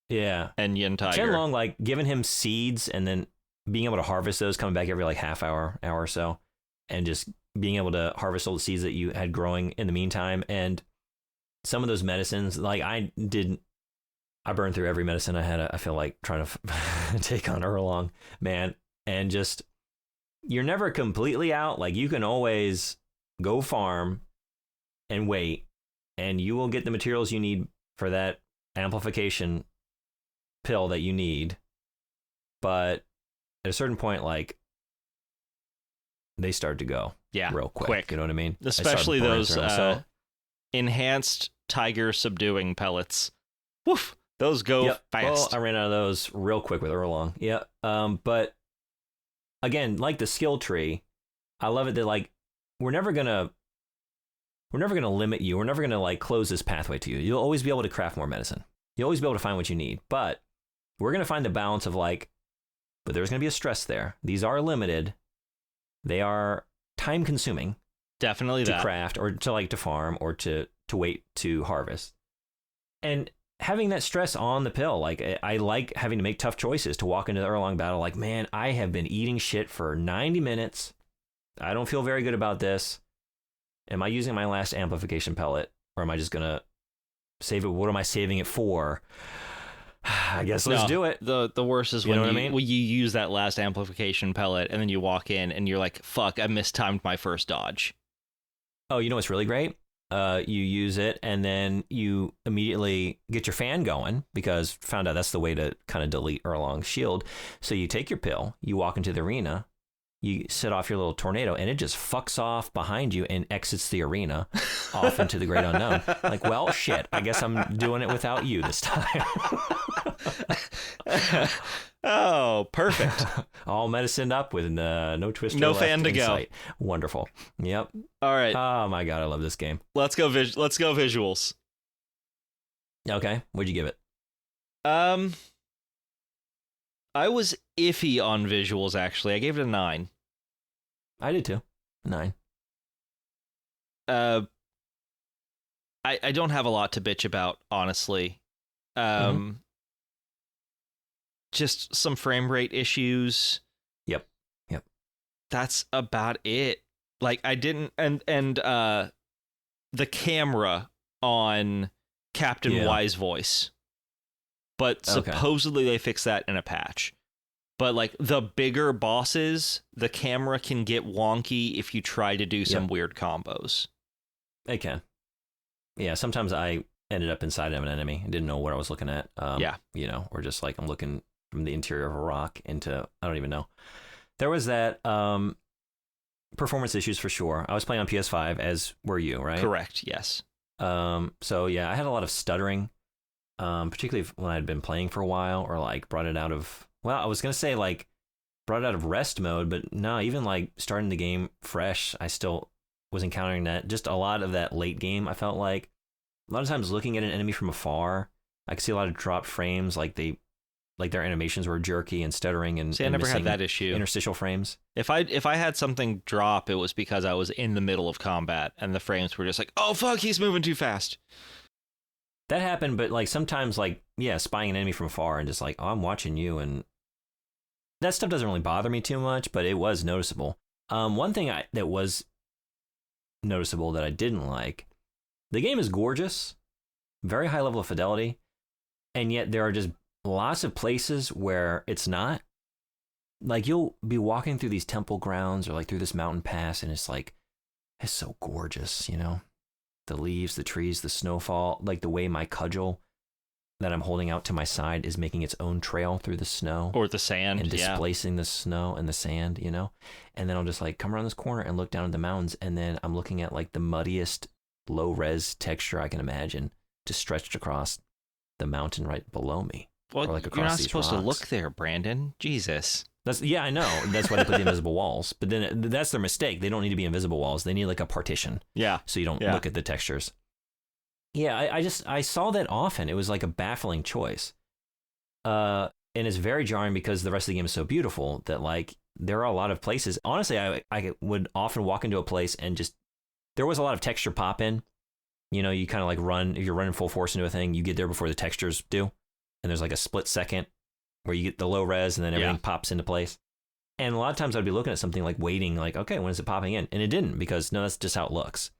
Yeah. And Yin Tiger. Chin Long, like giving him seeds and then being able to harvest those, coming back every like half hour or so, and just being able to harvest all the seeds that you had growing in the meantime. And some of those medicines, like I burned through every medicine I had, I feel like, trying to take on Erlong, man. And just, you're never completely out. Like, you can always go farm and wait, and you will get the materials you need for that amplification pill that you need. But at a certain point, like, they start to go real quick. You know what I mean? Especially those enhanced tiger subduing pellets. Woof! Those go fast. Well, I ran out of those real quick with Erlong. Yeah. But again, like the skill tree, I love it that like we're never gonna limit you. We're never gonna like close this pathway to you. You'll always be able to craft more medicine. You'll always be able to find what you need. But we're gonna find the balance of like, but there's gonna be a stress there. These are limited. They are time consuming. Definitely to craft or to farm or to wait to harvest. And having that stress on the pill, like I like having to make tough choices to walk into the Erlong battle. Like, man, I have been eating shit for 90 minutes. I don't feel very good about this. Am I using my last amplification pellet, or am I just gonna save it? What am I saving it for? I guess let's do it. The worst is when you use that last amplification pellet and then you walk in and you're like, fuck, I mistimed my first dodge. Oh, you know what's really great? You use it and then you immediately get your fan going, because found out that's the way to kind of delete Erlong's shield. So you take your pill, you walk into the arena, you set off your little tornado, and it just fucks off behind you and exits the arena off into the great unknown. Like, well, shit, I guess I'm doing it without you this time. Oh, perfect. All medicined up with no twister, no fan to go. Sight. Wonderful. Yep. All right. Oh my god, I love this game. Let's go visuals. Okay, what'd you give it? I was iffy on visuals, actually. I gave it a 9. I did too. 9. I don't have a lot to bitch about, honestly. Just some frame rate issues. Yep. That's about it. Like, I didn't, and the camera on Captain Y's voice. But supposedly they fixed that in a patch. But like the bigger bosses, the camera can get wonky if you try to do some weird combos. It can. Yeah, sometimes I ended up inside of an enemy and didn't know what I was looking at. Or just like I'm looking from the interior of a rock into, I don't even know. There was that performance issues for sure. I was playing on PS5, as were you, right? Correct, yes. So yeah, I had a lot of stuttering. Particularly when I'd been playing for a while, or like brought it out of, well, I was going to say like brought it out of rest mode, but no, even like starting the game fresh, I still was encountering that. Just a lot of that late game, I felt like a lot of times looking at an enemy from afar, I could see a lot of dropped frames, like their animations were jerky and stuttering and I never had that issue. Interstitial frames. If I had something drop, it was because I was in the middle of combat and the frames were just like, oh fuck, he's moving too fast. That happened, but like sometimes like, spying an enemy from afar and just like, oh, I'm watching you, and that stuff doesn't really bother me too much, but it was noticeable. One thing that was noticeable that I didn't like, the game is gorgeous, very high level of fidelity, and yet there are just lots of places where it's not. Like you'll be walking through these temple grounds or like through this mountain pass, and it's like, it's so gorgeous, you know? The leaves, the trees, the snowfall, like the way my cudgel that I'm holding out to my side is making its own trail through the snow or the sand and displacing the snow and the sand, you know? And then I'll just like come around this corner and look down at the mountains. And then I'm looking at like the muddiest low res texture I can imagine just stretched across the mountain right below me. Well, or like you're not these supposed rocks. to look there, Brandon. Jesus. Yeah, I know. That's why they put the invisible walls. But then that's their mistake. They don't need to be invisible walls. They need like a partition. Yeah. So you don't look at the textures. Yeah, I saw that often. It was like a baffling choice. And it's very jarring because the rest of the game is so beautiful that like there are a lot of places. Honestly, I would often walk into a place and just, there was a lot of texture pop in. You know, you kind of like run, if you're running full force into a thing, you get there before the textures do. And there's like a split second where you get the low res and then everything pops into place. And a lot of times I'd be looking at something like waiting, like, okay, when is it popping in? And it didn't, because no, that's just how it looks.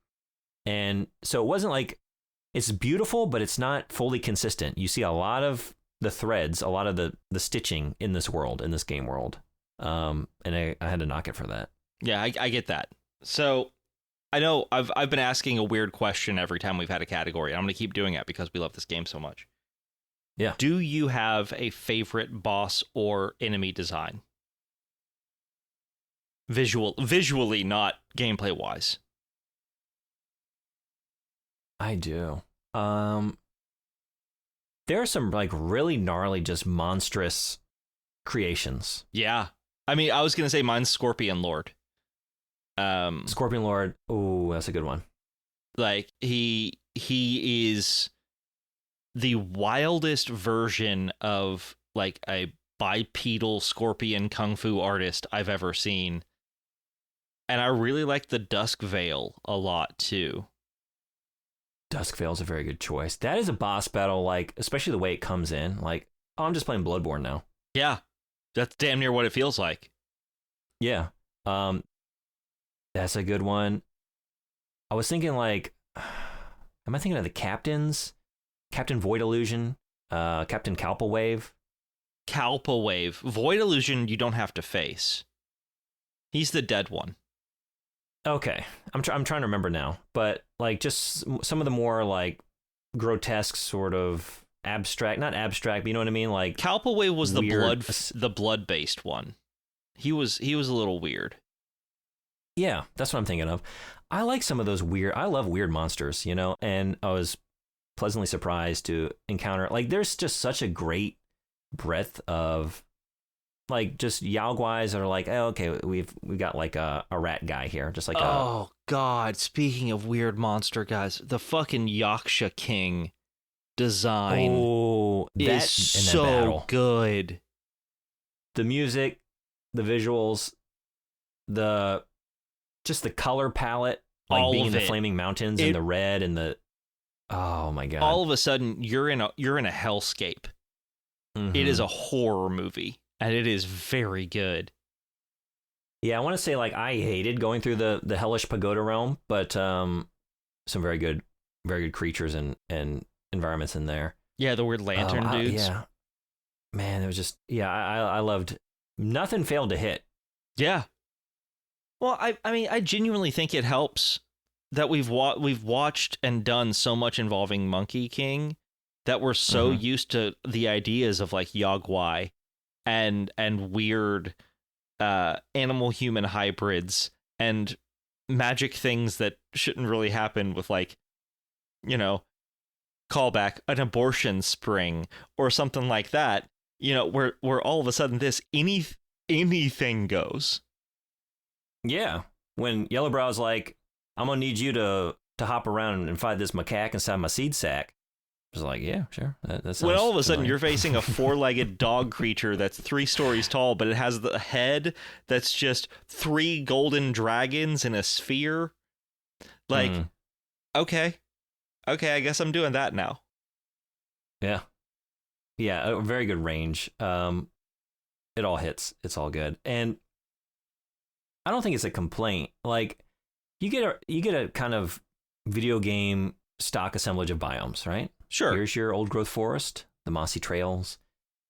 And so it wasn't like, it's beautiful, but it's not fully consistent. You see a lot of the threads, a lot of the stitching in this world, in this game world. And I had to knock it for that. Yeah, I get that. So I know I've been asking a weird question every time we've had a category. And I'm going to keep doing it because we love this game so much. Yeah. Do you have a favorite boss or enemy design? Visually, not gameplay wise. I do. There are some like really gnarly, just monstrous creations. Yeah. I mean, I was going to say mine's Scorpion Lord. Scorpion Lord. Oh, that's a good one. Like he is the wildest version of like a bipedal scorpion kung fu artist I've ever seen. And I really like the Dusk Veil a lot too. Dusk Veil is a very good choice. That is a boss battle, like, especially the way it comes in. Like, oh, I'm just playing Bloodborne now. Yeah. That's damn near what it feels like. Yeah. That's a good one. I was thinking like, am I thinking of the captains? Captain Void Illusion, Captain Kalpa Wave. Kalpa Wave. Void Illusion you don't have to face. He's the dead one. Okay. I'm trying to remember now. But like just some of the more like grotesque sort of abstract, not abstract, but you know what I mean? Like Kalpa Wave was weird, the blood-based one. He was a little weird. Yeah, that's what I'm thinking of. I like some of those I love weird monsters, you know, and I was pleasantly surprised to encounter, like, there's just such a great breadth of, like, just Yao Guais that are like, oh, okay, we've got like a rat guy here, just like God, speaking of weird monster guys, the fucking Yaksha King design is so good. The music, the visuals, just the color palette, like all being in the flaming mountains and the red and the, oh my God. All of a sudden you're in a hellscape. Mm-hmm. It is a horror movie and it is very good. Yeah, I want to say like I hated going through the hellish pagoda realm, but some very good creatures and environments in there. Yeah, the weird lantern dudes. Yeah. Man, it was just, I loved, nothing failed to hit. Yeah. Well, I mean, I genuinely think it helps that we've watched and done so much involving Monkey King that we're so used to the ideas of like Yao Guai and weird animal human hybrids and magic things that shouldn't really happen with, like, you know, callback, an abortion spring or something like that, you know, where all of a sudden this anything goes. Yeah. When Yellowbrow's like, I'm gonna need you to hop around and find this macaque inside my seed sack. I was like, yeah, sure. That sounds when all of a sudden familiar. you're facing a 4-legged dog creature that's 3 stories tall, but it has the head that's just 3 golden dragons in a sphere. Like, okay, I guess I'm doing that now. Yeah. Yeah, a very good range. It all hits. It's all good. And I don't think it's a complaint. Like, you get a kind of video game stock assemblage of biomes, right? Sure. Here's your old growth forest, the mossy trails.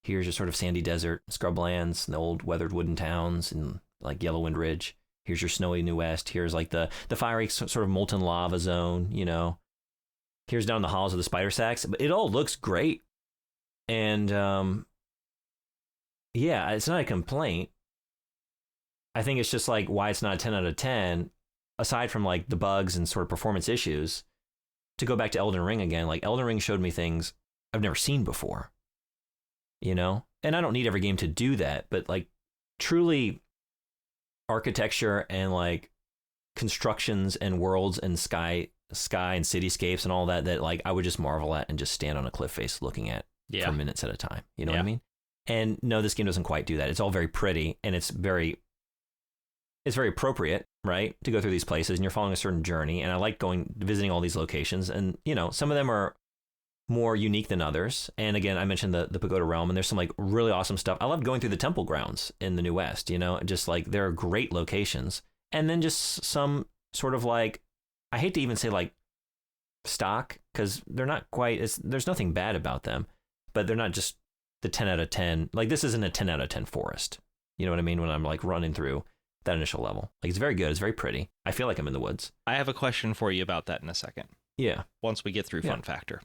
Here's your sort of sandy desert, scrublands, and the old weathered wooden towns, and like Yellowwind Ridge. Here's your snowy New West. Here's like the fiery sort of molten lava zone, you know. Here's down the halls of the spider sacks. But it all looks great. And yeah, it's not a complaint. I think it's just like why it's not a 10 out of 10, aside from like the bugs and sort of performance issues. To go back to Elden Ring again, like Elden Ring showed me things I've never seen before, you know? And I don't need every game to do that, but like truly architecture and like constructions and worlds and sky and cityscapes and all that like I would just marvel at and just stand on a cliff face looking at for minutes at a time. You know what I mean? And no, this game doesn't quite do that. It's all very pretty and it's very appropriate, right, to go through these places and you're following a certain journey. And I like visiting all these locations. And, you know, some of them are more unique than others. And again, I mentioned the Pagoda Realm, and there's some like really awesome stuff. I love going through the temple grounds in the New West, you know, just like there are great locations. And then just some sort of like, I hate to even say like stock, because they're not quite, there's nothing bad about them, but they're not just the 10 out of 10. Like this isn't a 10 out of 10 forest. You know what I mean? When I'm like running through that initial level. Like it's very good. It's very pretty. I feel like I'm in the woods. I have a question for you about that in a second. Yeah. Once we get through fun factor.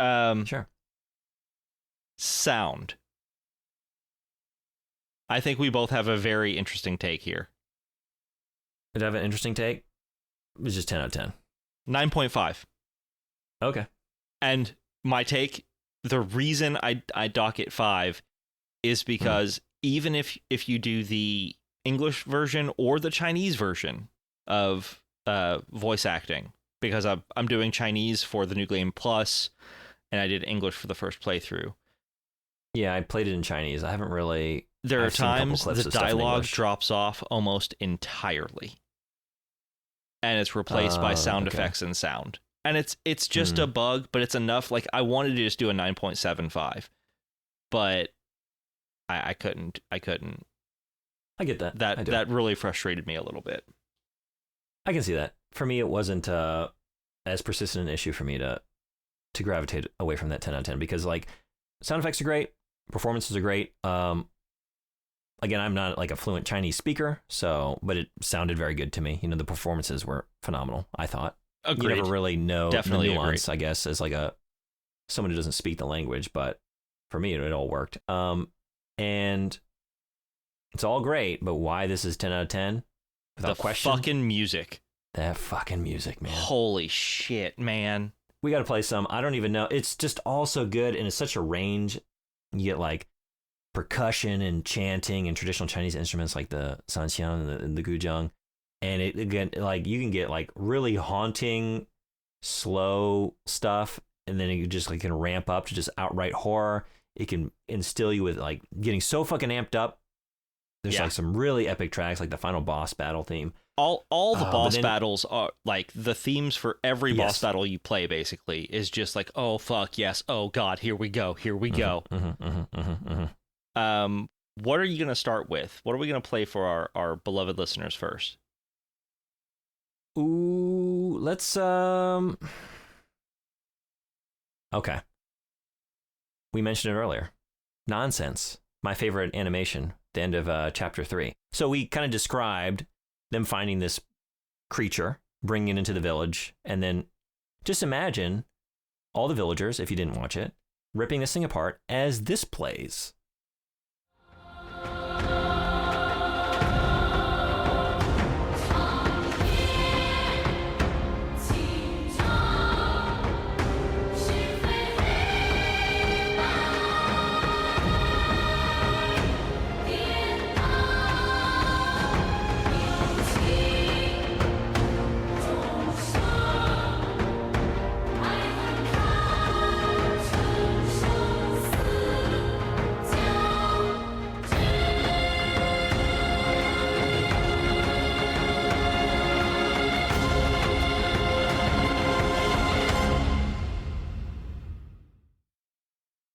Sure. Sound. I think we both have a very interesting take here. Did I have an interesting take? It was just 10 out of 10. 9.5. Okay. And my take, the reason I dock it 5 is because even if you do the English version or the Chinese version of voice acting, because I'm doing Chinese for the New Game Plus, and I did English for the first playthrough. Yeah, I played it in Chinese. I haven't really. There are times the dialogue drops off almost entirely, and it's replaced by sound effects and sound. And it's just a bug, but it's enough. Like I wanted to just do a 9.75, but I couldn't. I get that. That really frustrated me a little bit. I can see that. For me, it wasn't as persistent an issue for me to gravitate away from that 10 out of 10 because like sound effects are great, performances are great. Again, I'm not like a fluent Chinese speaker, but it sounded very good to me. You know, the performances were phenomenal, I thought. Agreed. You never really know Definitely the nuance, agreed. I guess, as like someone who doesn't speak the language, but for me, it all worked. And it's all great, but why this is 10 out of 10? Without question. Fucking music. That fucking music, man. Holy shit, man. We got to play some. I don't even know. It's just all so good, and it's such a range. You get like percussion and chanting and traditional Chinese instruments like the sanxiang and the guzheng. And it again, like you can get like really haunting, slow stuff, and then it just like can ramp up to just outright horror. It can instill you with like getting so fucking amped up. There's like some really epic tracks, like the final boss battle theme. All the boss battles are like the themes for every boss battle you play basically is just like, oh fuck yes, oh god, here we go. What are you gonna start with? What are we gonna play for our beloved listeners first? Ooh, let's okay. We mentioned it earlier. Nonsense. My favorite animation, the end of chapter 3. So we kind of described them finding this creature, bringing it into the village, and then just imagine all the villagers, if you didn't watch it, ripping this thing apart as this plays.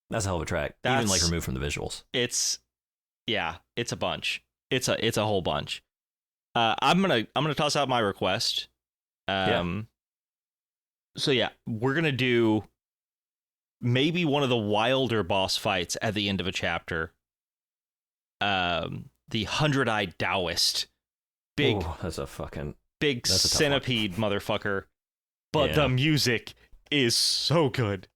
That's a hell of a track. Even like removed from the visuals. It's a bunch. It's a whole bunch. I'm gonna toss out my request. So yeah, we're gonna do maybe one of the wilder boss fights at the end of a chapter. The 100-eyed Taoist. That's a centipede motherfucker. But the music is so good.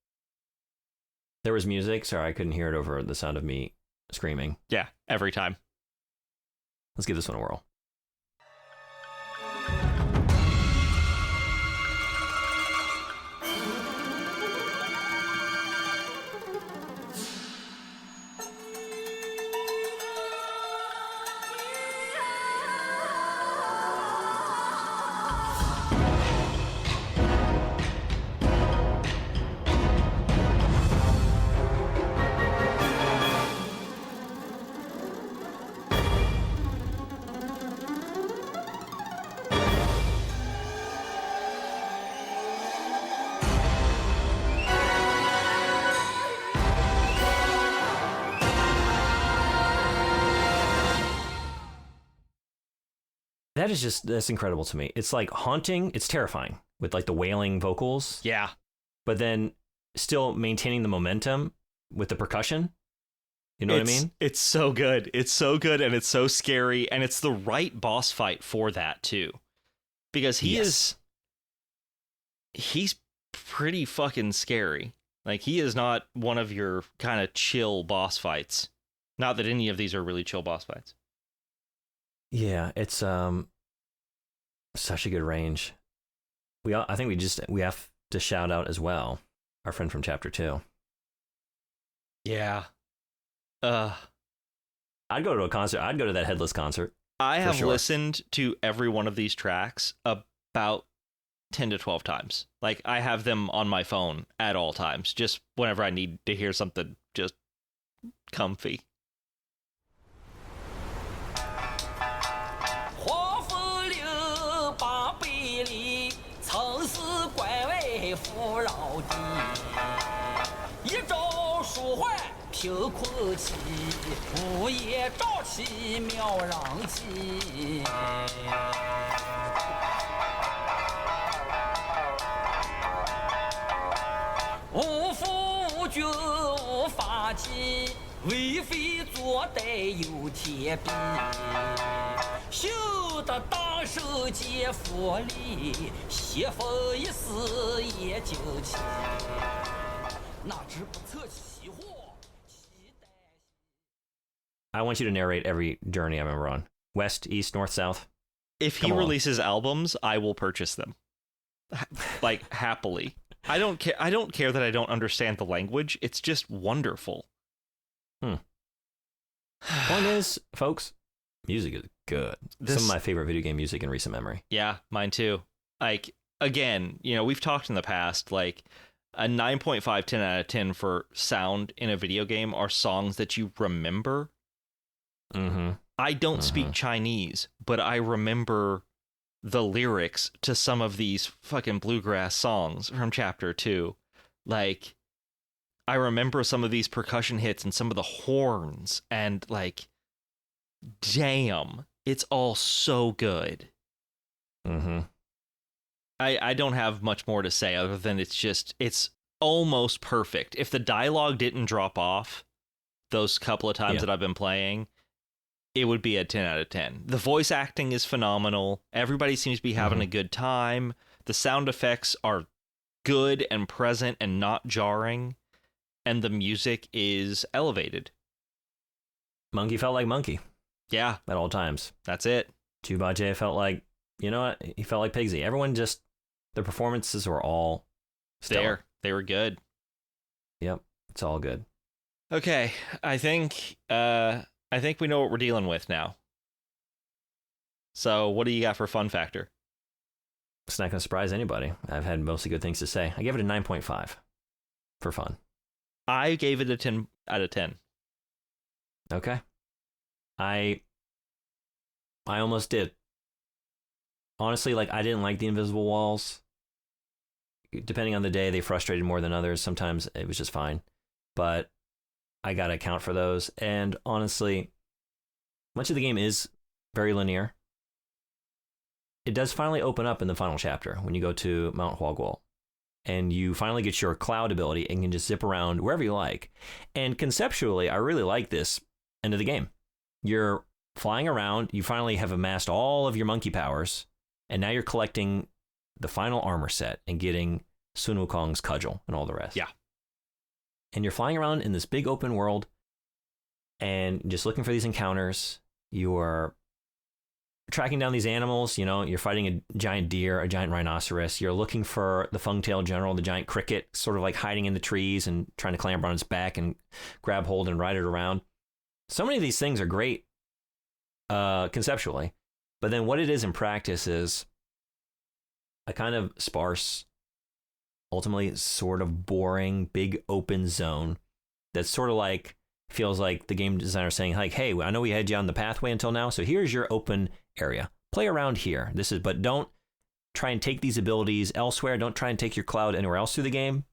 There was music, so I couldn't hear it over the sound of me screaming. Yeah, every time. Let's give this one a whirl. That's incredible to me. It's like haunting. It's terrifying with like the wailing vocals. Yeah. But then still maintaining the momentum with the percussion. You know what I mean? It's so good. It's so good and it's so scary. And it's the right boss fight for that too. Because he's pretty fucking scary. Like he is not one of your kind of chill boss fights. Not that any of these are really chill boss fights. Yeah, it's such a good range. I think we have to shout out as well our friend from chapter 2. Yeah. I'd go to a concert. I'd go to that Headless concert. I have listened to every one of these tracks about 10 to 12 times. Like I have them on my phone at all times, just whenever I need to hear something just comfy. 贫困起，午夜朝起庙嚷起。无父无君无法纪，为非作歹有天比。修得大圣皆佛力，邪风一丝也惊奇。哪知不测其祸。 I want you to narrate every journey I'm ever on. West, east, north, south. If he releases albums, I will purchase them. Like happily. I don't care that I don't understand the language. It's just wonderful. Point is, folks, music is good. Some of my favorite video game music in recent memory. Yeah, mine too. Like again, you know, we've talked in the past, like a 9.5, 10 out of 10 for sound in a video game are songs that you remember. Mm-hmm. I don't speak Chinese, but I remember the lyrics to some of these fucking bluegrass songs from chapter 2. Like, I remember some of these percussion hits and some of the horns, and like, damn, it's all so good. Mm-hmm. I don't have much more to say other than it's almost perfect. If the dialogue didn't drop off those couple of times that I've been playing, it would be a 10 out of 10. The voice acting is phenomenal. Everybody seems to be having a good time. The sound effects are good and present and not jarring. And the music is elevated. Monkey felt like Monkey. Yeah. At all times. That's it. Tubaje felt like, you know what? He felt like Pigsy. Everyone just, their performances were all stellar. They were good. Yep. It's all good. Okay. I think we know what we're dealing with now. So what do you got for fun factor? It's not going to surprise anybody. I've had mostly good things to say. I gave it a 9.5 for fun. I gave it a 10 out of 10. Okay. I almost did. Honestly, like, I didn't like the invisible walls. Depending on the day, they frustrated more than others. Sometimes it was just fine. But I got to account for those. And honestly, much of the game is very linear. It does finally open up in the final chapter when you go to Mount Huaguo. And you finally get your cloud ability and can just zip around wherever you like. And conceptually, I really like this end of the game. You're flying around. You finally have amassed all of your monkey powers. And now you're collecting the final armor set and getting Sun Wukong's cudgel and all the rest. Yeah. and you're flying around in this big open world and just looking for these encounters. You're tracking down these animals, you're fighting a giant deer, a giant rhinoceros. You're looking for the fung-tailed general, the giant cricket, sort of like hiding in the trees and trying to clamber on its back and grab hold and ride it around. So many of these things are great conceptually, but then what it is in practice is a kind of sparse, ultimately sort of boring, big open zone that's sort of like, feels like the game designer saying like, hey, I know we had you on the pathway until now, so here's your open area. Play around here. But don't try and take these abilities elsewhere. Don't try and take your cloud anywhere else through the game.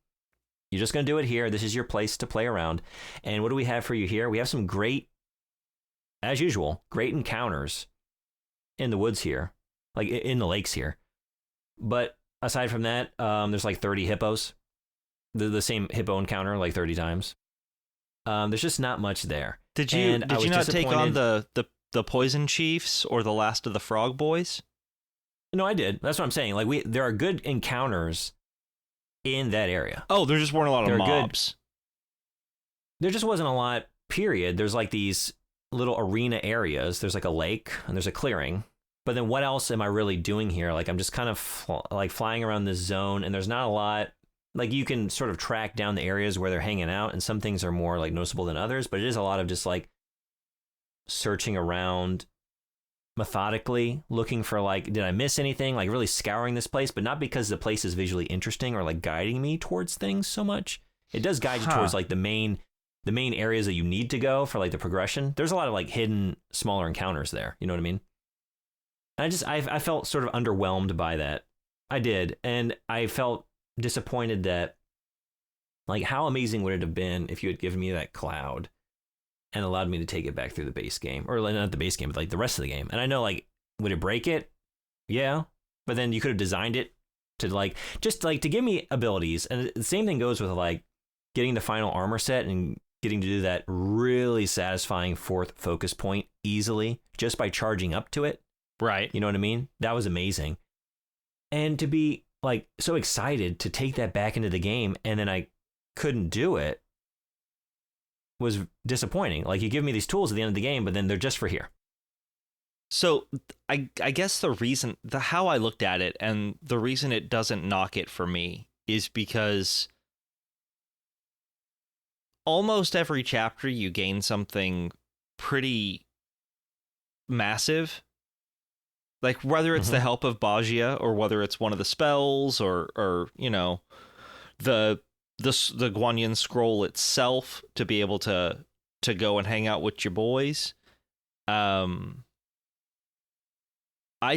You're just going to do it here. This is your place to play around. And what do we have for you here? We have some great, as usual, great encounters in the woods here, like in the lakes here. But aside from that, there's like 30 hippos. The same hippo encounter like 30 times. There's just not much there. Did you not take on the poison chiefs or the last of the frog boys? No, I did. That's what I'm saying. Like there are good encounters in that area. Oh, there just weren't a lot of mobs. Good. There just wasn't a lot. Period. There's like these little arena areas. There's like a lake and there's a clearing. But then what else am I really doing here? Like I'm just kind of flying around this zone, and there's not a lot. Like you can sort of track down the areas where they're hanging out, and some things are more like noticeable than others, but it is a lot of just like searching around methodically, looking for like, did I miss anything? Like really scouring this place, but not because the place is visually interesting or like guiding me towards things so much. It does guide you towards like the main areas that you need to go for like the progression. There's a lot of like hidden smaller encounters there. You know what I mean? I felt sort of underwhelmed by that. I did. And I felt disappointed that, like, how amazing would it have been if you had given me that cloud and allowed me to take it back through the base game, or like, not the base game, but like the rest of the game. And I know, like, would it break it? Yeah. But then you could have designed it to like, just like to give me abilities. And the same thing goes with like getting the final armor set and getting to do that really satisfying fourth focus point easily just by charging up to it. Right. You know what I mean? That was amazing. And to be like so excited to take that back into the game, and then I couldn't do it, was disappointing. Like, you give me these tools at the end of the game, but then they're just for here. So I guess how I looked at it, and the reason it doesn't knock it for me, is because almost every chapter you gain something pretty massive. Like, whether it's the help of Bajia, or whether it's one of the spells, or you know, the Guanyin scroll itself to be able to go and hang out with your boys. I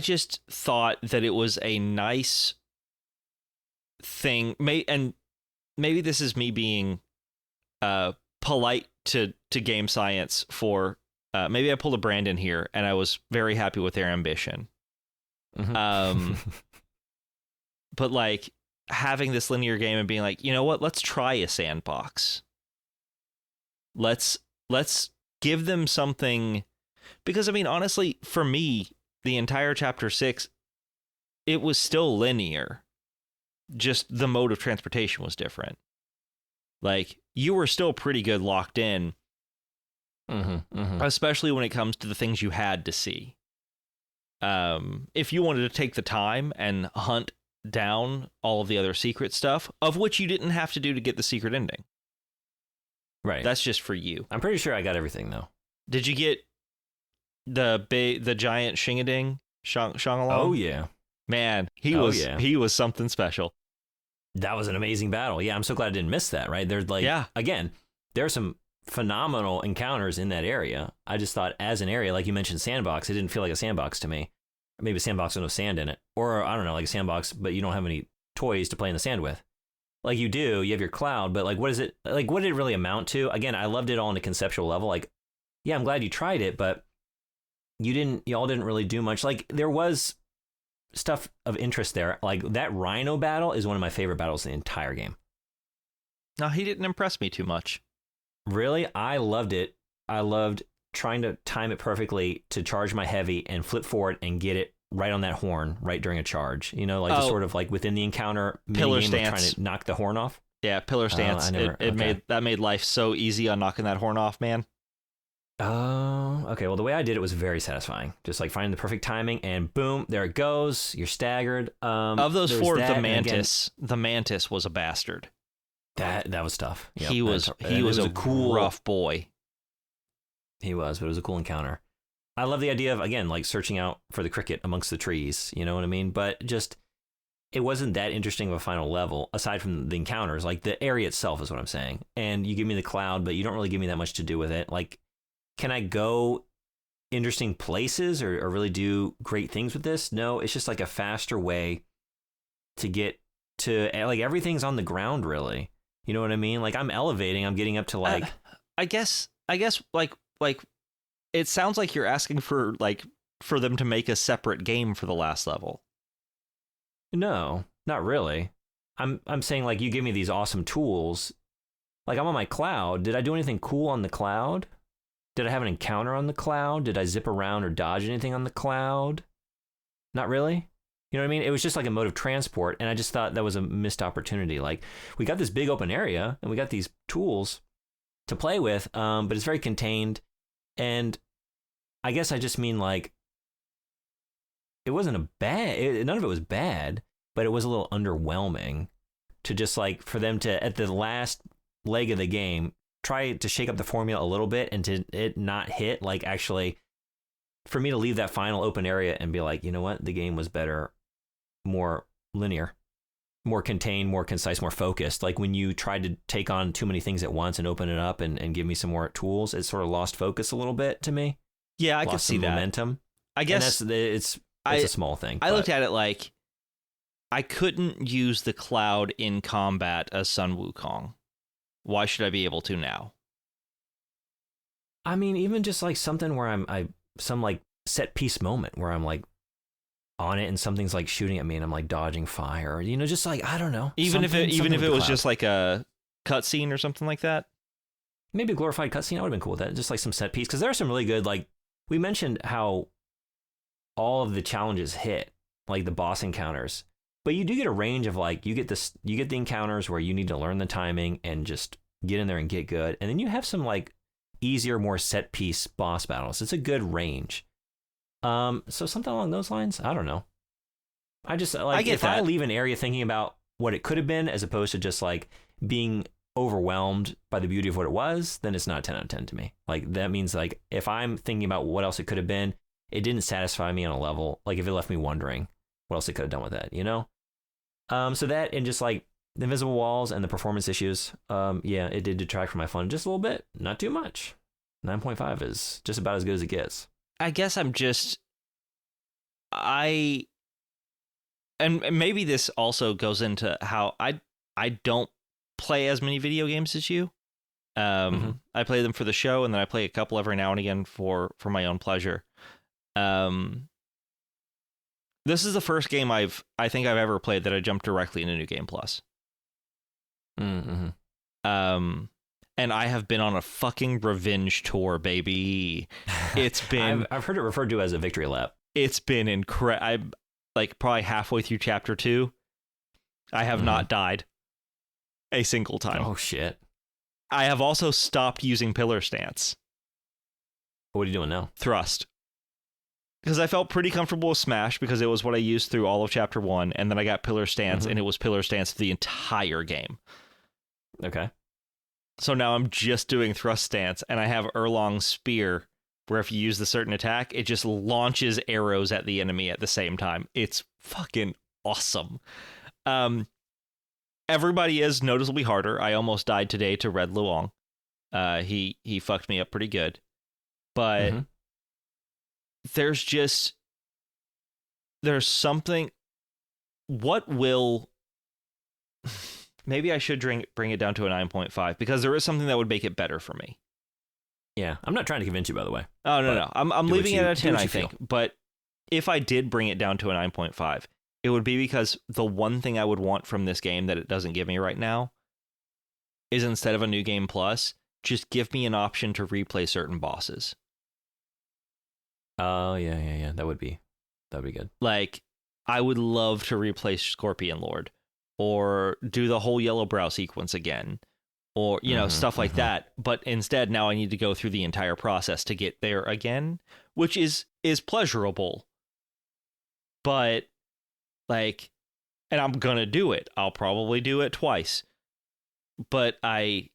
just thought that it was a nice thing, and maybe this is me being polite to game science for. Maybe I pulled a Brandon here, and I was very happy with their ambition. But like having this linear game and being like, you know what? Let's try a sandbox. Let's give them something, because I mean, honestly, for me, the entire chapter 6, it was still linear. Just the mode of transportation was different. Like, you were still pretty good locked in. Especially when it comes to the things you had to see. If you wanted to take the time and hunt down all of the other secret stuff, of which you didn't have to do to get the secret ending. Right. That's just for you. I'm pretty sure I got everything, though. Did you get the giant Shingading? Shangalong? Oh, yeah. Man, he was something special. That was an amazing battle. Yeah, I'm so glad I didn't miss that, right? There's like, again, there's some phenomenal encounters in that area. I just thought, as an area, like you mentioned, sandbox, it didn't feel like a sandbox to me. Maybe a sandbox with no sand in it, or I don't know, like a sandbox, but you don't have any toys to play in the sand with. Like, you do, you have your cloud, but like, what is it? Like, what did it really amount to? Again, I loved it all on a conceptual level. Like, yeah, I'm glad you tried it, but y'all didn't really do much. Like, there was stuff of interest there. Like, that rhino battle is one of my favorite battles in the entire game. No, he didn't impress me too much. Really? I loved it. I loved trying to time it perfectly to charge my heavy and flip forward and get it right on that horn right during a charge. You know, like just sort of like within the encounter pillar game of stance, trying to knock the horn off. Yeah, pillar stance. It made life so easy on knocking that horn off, man. Oh, okay. Well, the way I did it was very satisfying. Just like finding the perfect timing, and boom, there it goes. You're staggered. Of those four, the mantis was a bastard. That was tough. Yep, he was a cool, rough boy. He was, but it was a cool encounter. I love the idea of, again, like searching out for the cricket amongst the trees. You know what I mean? But just, it wasn't that interesting of a final level aside from the encounters. Like the area itself is what I'm saying. And you give me the cloud, but you don't really give me that much to do with it. Like, can I go interesting places or really do great things with this? No, it's just like a faster way to get to, like, everything's on the ground, really. You know what I mean? Like, I'm elevating, I'm getting up to like, I guess like it sounds like you're asking for them to make a separate game for the last level. No, not really. I'm saying, like, you give me these awesome tools. Like, I'm on my cloud. Did I do anything cool on the cloud? Did I have an encounter on the cloud? Did I zip around or dodge anything on the cloud? Not really. You know what I mean? It was just like a mode of transport, and I just thought that was a missed opportunity. Like, we got this big open area, and we got these tools to play with, but it's very contained. And I guess I just mean, like, it wasn't none of it was bad, but it was a little underwhelming to just, like, for them to, at the last leg of the game, try to shake up the formula a little bit and to it not hit, like, actually, for me to leave that final open area and be like, you know what, the game was better, more linear, more contained, more concise, more focused. Like, when you tried to take on too many things at once and open it up and give me some more tools, it sort of lost focus a little bit to me. Yeah, I could see that. Momentum. I guess it's a small thing. I looked at it like I couldn't use the cloud in combat as Sun Wukong. Why should I be able to now? I mean, even just like something where some like set piece moment where I'm like on it and something's like shooting at me and I'm like dodging fire, you know, just like, I don't know. Even if it was just like a cutscene or something like that. Maybe a glorified cutscene, I would have been cool with that. Just like some set piece, because there are some really good, like, we mentioned how all of the challenges hit, like the boss encounters, but you do get a range of, like, you get the encounters where you need to learn the timing and just get in there and get good, and then you have some like easier, more set piece boss battles. It's a good range. So something along those lines. I don't know. I just like, if I leave an area thinking about what it could have been as opposed to just like being overwhelmed by the beauty of what it was, then it's not a 10 out of 10 to me. Like, that means, like, if I'm thinking about what else it could have been, it didn't satisfy me on a level. Like, if it left me wondering what else it could have done with that, you know? So that, and just like the invisible walls and the performance issues, yeah, it did detract from my fun just a little bit, not too much. 9.5 is just about as good as it gets. I guess and maybe this also goes into how I don't play as many video games as you. I play them for the show, and then I play a couple every now and again for my own pleasure. This is the first game I think I've ever played that I jumped directly into New Game Plus. Mm-hmm. And I have been on a fucking revenge tour, baby. It's been I've heard it referred to as a victory lap. It's been incredible. I'm like probably halfway through chapter 2. I have not died a single time. Oh shit. I have also stopped using pillar stance. What are you doing now? Thrust. Because I felt pretty comfortable with smash because it was what I used through all of chapter 1, and then I got pillar stance, and it was pillar stance the entire game. Okay. So now I'm just doing thrust stance, and I have Erlong's spear, where if you use the certain attack, it just launches arrows at the enemy at the same time. It's fucking awesome. Everybody is noticeably harder. I almost died today to Red Luong. He fucked me up pretty good. But there's something. What will... Maybe I should bring it down to a 9.5, because there is something that would make it better for me. Yeah, I'm not trying to convince you, by the way. Oh, no. I'm leaving it at a 10, I think. But if I did bring it down to a 9.5, it would be because the one thing I would want from this game that it doesn't give me right now is, instead of a New Game Plus, just give me an option to replay certain bosses. Oh, yeah. That would be good. Like, I would love to replay Scorpion Lord, or do the whole yellow brow sequence again, or, you know, stuff like that. But instead, now I need to go through the entire process to get there again, which is pleasurable. But, like, and I'm going to do it. I'll probably do it twice. But I'm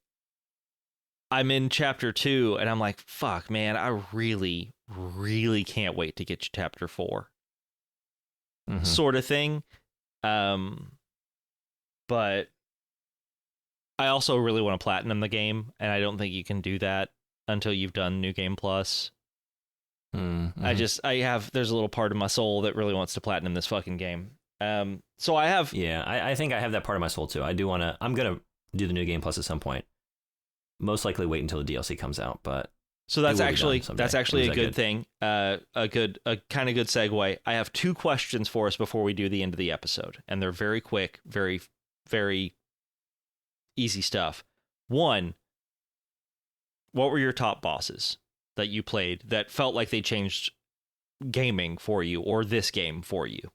in chapter 2, and I'm like, fuck, man, I really, really can't wait to get to chapter 4. Sort of thing. But I also really want to platinum the game, and I don't think you can do that until you've done New Game Plus. There's a little part of my soul that really wants to platinum this fucking game. So I have... Yeah, I think I have that part of my soul, too. I'm going to do the New Game Plus at some point. Most likely wait until the DLC comes out, but... So that's actually a good thing. A kind of good segue. I have 2 questions for us before we do the end of the episode, and they're very quick, very, very easy stuff. 1, what were your top bosses that you played that felt like they changed gaming for you, or this game for you?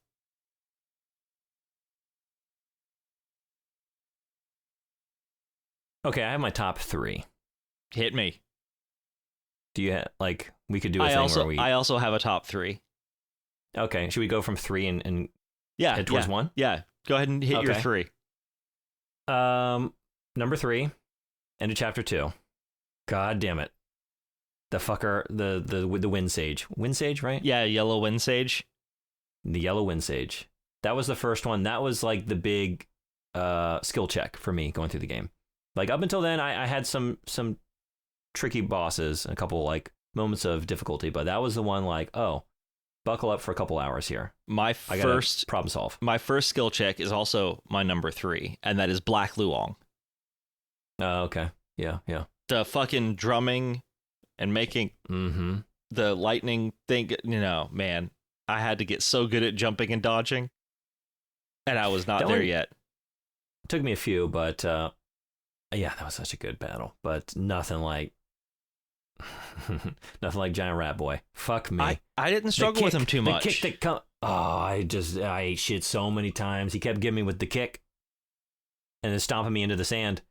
Okay, I have my top 3. Hit me. Do you have, like, we could do a thing where we... I also have a top 3. Okay, should we go from 3 and head towards 1? Yeah, go ahead and hit your 3. Number 3, end of chapter 2. God damn it. The fucker, the wind sage. Wind sage, right? Yeah, yellow wind sage. The yellow wind sage. That was the first one. That was like the big skill check for me going through the game. Like up until then, I had some tricky bosses, a couple like moments of difficulty, but that was the one like, oh, buckle up for a couple hours here. My first problem solve. My first skill check is also my number 3, and that is Black Luong. Oh, okay. Yeah. The fucking drumming and making the lightning thing, you know, man, I had to get so good at jumping and dodging, and I was not there yet. It took me a few, but yeah, that was such a good battle, but nothing like Giant Rat Boy. Fuck me. I didn't struggle with him too much. The kick that I ate shit so many times. He kept giving me with the kick and then stomping me into the sand.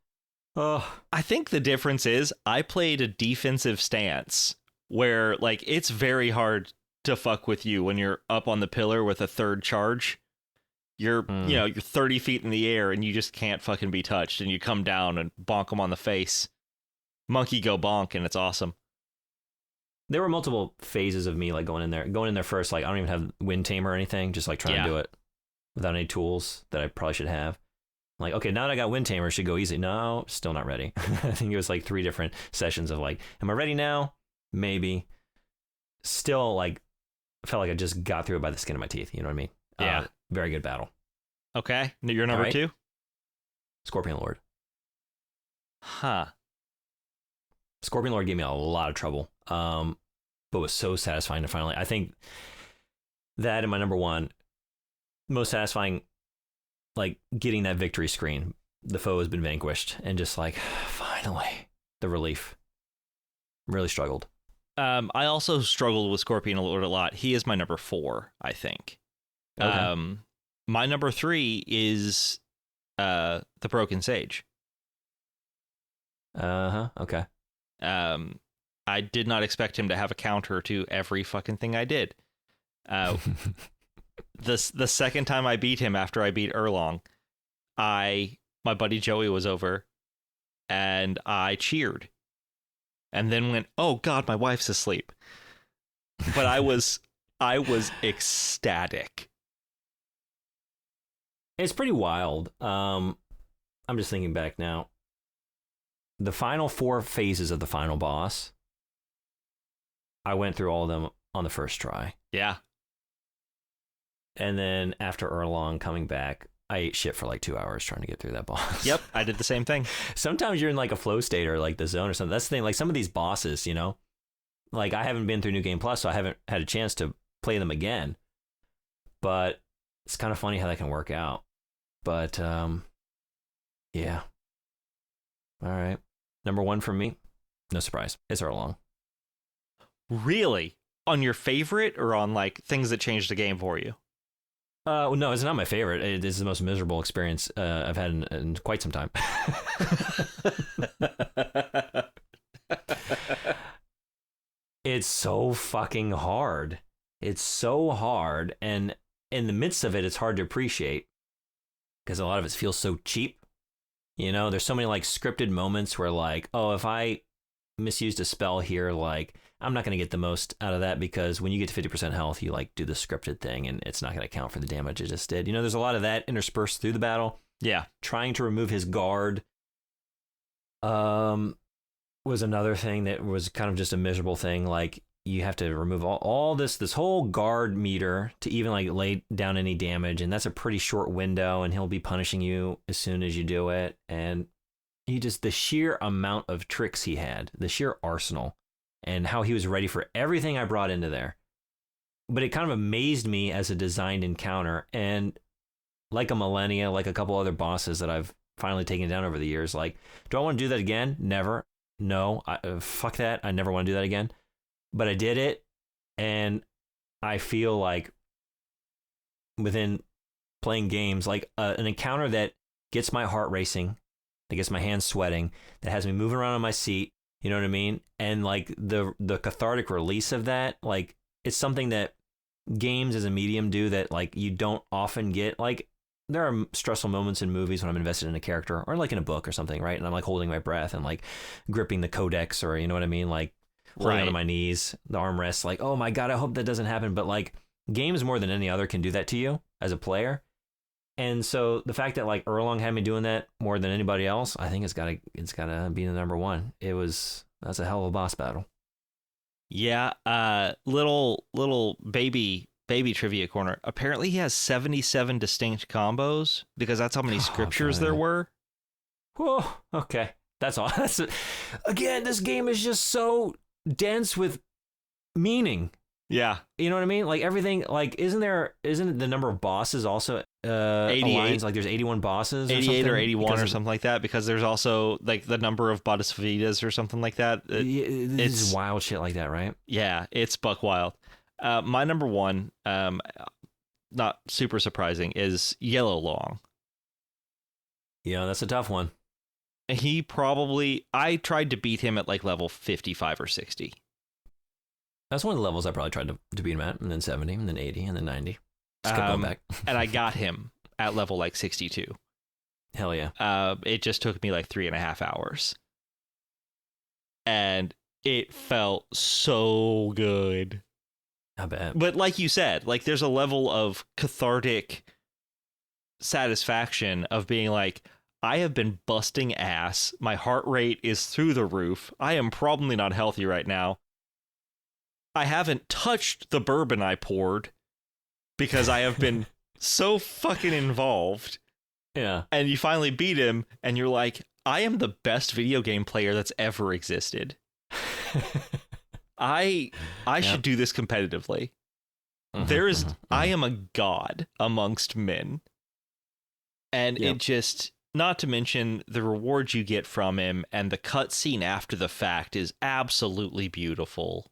Oh, I think the difference is I played a defensive stance where, like, it's very hard to fuck with you when you're up on the pillar with a third charge. You're 30 feet in the air and you just can't fucking be touched, and you come down and bonk them on the face. Monkey go bonk, and it's awesome. There were multiple phases of me like going in there first, like I don't even have wind tamer or anything, just like trying to do it without any tools that I probably should have. Like, okay, now that I got wind tamer, should go easy. No, still not ready. I think it was like 3 different sessions of like, am I ready now? Maybe. Still, like, felt like I just got through it by the skin of my teeth. You know what I mean? Yeah. Very good battle. Okay. You're number 2? Scorpion Lord. Huh. Scorpion Lord gave me a lot of trouble, but was so satisfying to finally... I think that and my number 1, most satisfying, like, getting that victory screen. The foe has been vanquished, and just like, finally, the relief. Really struggled. I also struggled with Scorpion Lord a lot. He is my number 4, I think. Okay. My number 3 is the Broken Sage. Okay. I did not expect him to have a counter to every fucking thing I did. The second time I beat him after I beat Erlong, my buddy Joey was over, and I cheered, and then went, "Oh God, my wife's asleep." But I was ecstatic. It's pretty wild. I'm just thinking back now. The final 4 phases of the final boss, I went through all of them on the first try. Yeah. And then after Erlong coming back, I ate shit for like 2 hours trying to get through that boss. Yep, I did the same thing. Sometimes you're in like a flow state or like the zone or something. That's the thing. Like some of these bosses, you know, like I haven't been through New Game Plus, so I haven't had a chance to play them again. But it's kind of funny how that can work out. But yeah. All right. Number 1 from me, no surprise, it's Erlong. Really? On your favorite, or on like things that changed the game for you? No, it's not my favorite. It is the most miserable experience I've had in quite some time. It's so fucking hard. It's so hard. And in the midst of it, it's hard to appreciate because a lot of it feels so cheap. You know, there's so many like scripted moments where like, oh, if I misused a spell here, like I'm not going to get the most out of that because when you get to 50% health, you like do the scripted thing and it's not going to count for the damage it just did. You know, there's a lot of that interspersed through the battle. Yeah. Trying to remove his guard was another thing that was kind of just a miserable thing. Like you have to remove all this whole guard meter to even like lay down any damage. And that's a pretty short window and he'll be punishing you as soon as you do it. And the sheer amount of tricks he had, the sheer arsenal and how he was ready for everything I brought into there. But it kind of amazed me as a designed encounter. And like a Millennia, like a couple other bosses that I've finally taken down over the years, like, do I want to do that again? Never. No, fuck that. I never want to do that again. But I did it. And I feel like within playing games, like an encounter that gets my heart racing, that gets my hands sweating, that has me moving around on my seat, you know what I mean? And like the cathartic release of that, like it's something that games as a medium do that like you don't often get. Like there are stressful moments in movies when I'm invested in a character or like in a book or something, right? And I'm like holding my breath and like gripping the codex or you know what I mean? Like holding onto my knees, the armrests, like, oh my God, I hope that doesn't happen. But like games more than any other can do that to you as a player. And so the fact that like Erlong had me doing that more than anybody else, I think it's gotta be the number one. That's a hell of a boss battle. Yeah, little baby trivia corner. Apparently he has 77 distinct combos because that's how many scriptures there were. Whoa, okay. That's all. Again, this game is just so dense with meaning. Yeah. You know what I mean? Like everything, like isn't the number of bosses also 88? Aligns? Like there's 81 bosses 88 or 81 or something like that because there's also like the number of Bodhisattvas or something like that. It's wild shit like that, right? Yeah, it's buck wild. My number one, not super surprising, is Yellow Loong. Yeah, that's a tough one. I tried to beat him at like level 55 or 60. That's one of the levels I probably tried to beat him at, and then 70, and then 80, and then 90. Just kept going back. And I got him at level like 62. Hell yeah. It just took me like 3.5 hours. And it felt so good. I bet. But like you said, like there's a level of cathartic satisfaction of being like, I have been busting ass. My heart rate is through the roof. I am probably not healthy right now. I haven't touched the bourbon I poured because I have been so fucking involved. Yeah. And you finally beat him and you're like, I am the best video game player that's ever existed. I should do this competitively. I am a god amongst men. And it just, not to mention the rewards you get from him and the cutscene after the fact is absolutely beautiful.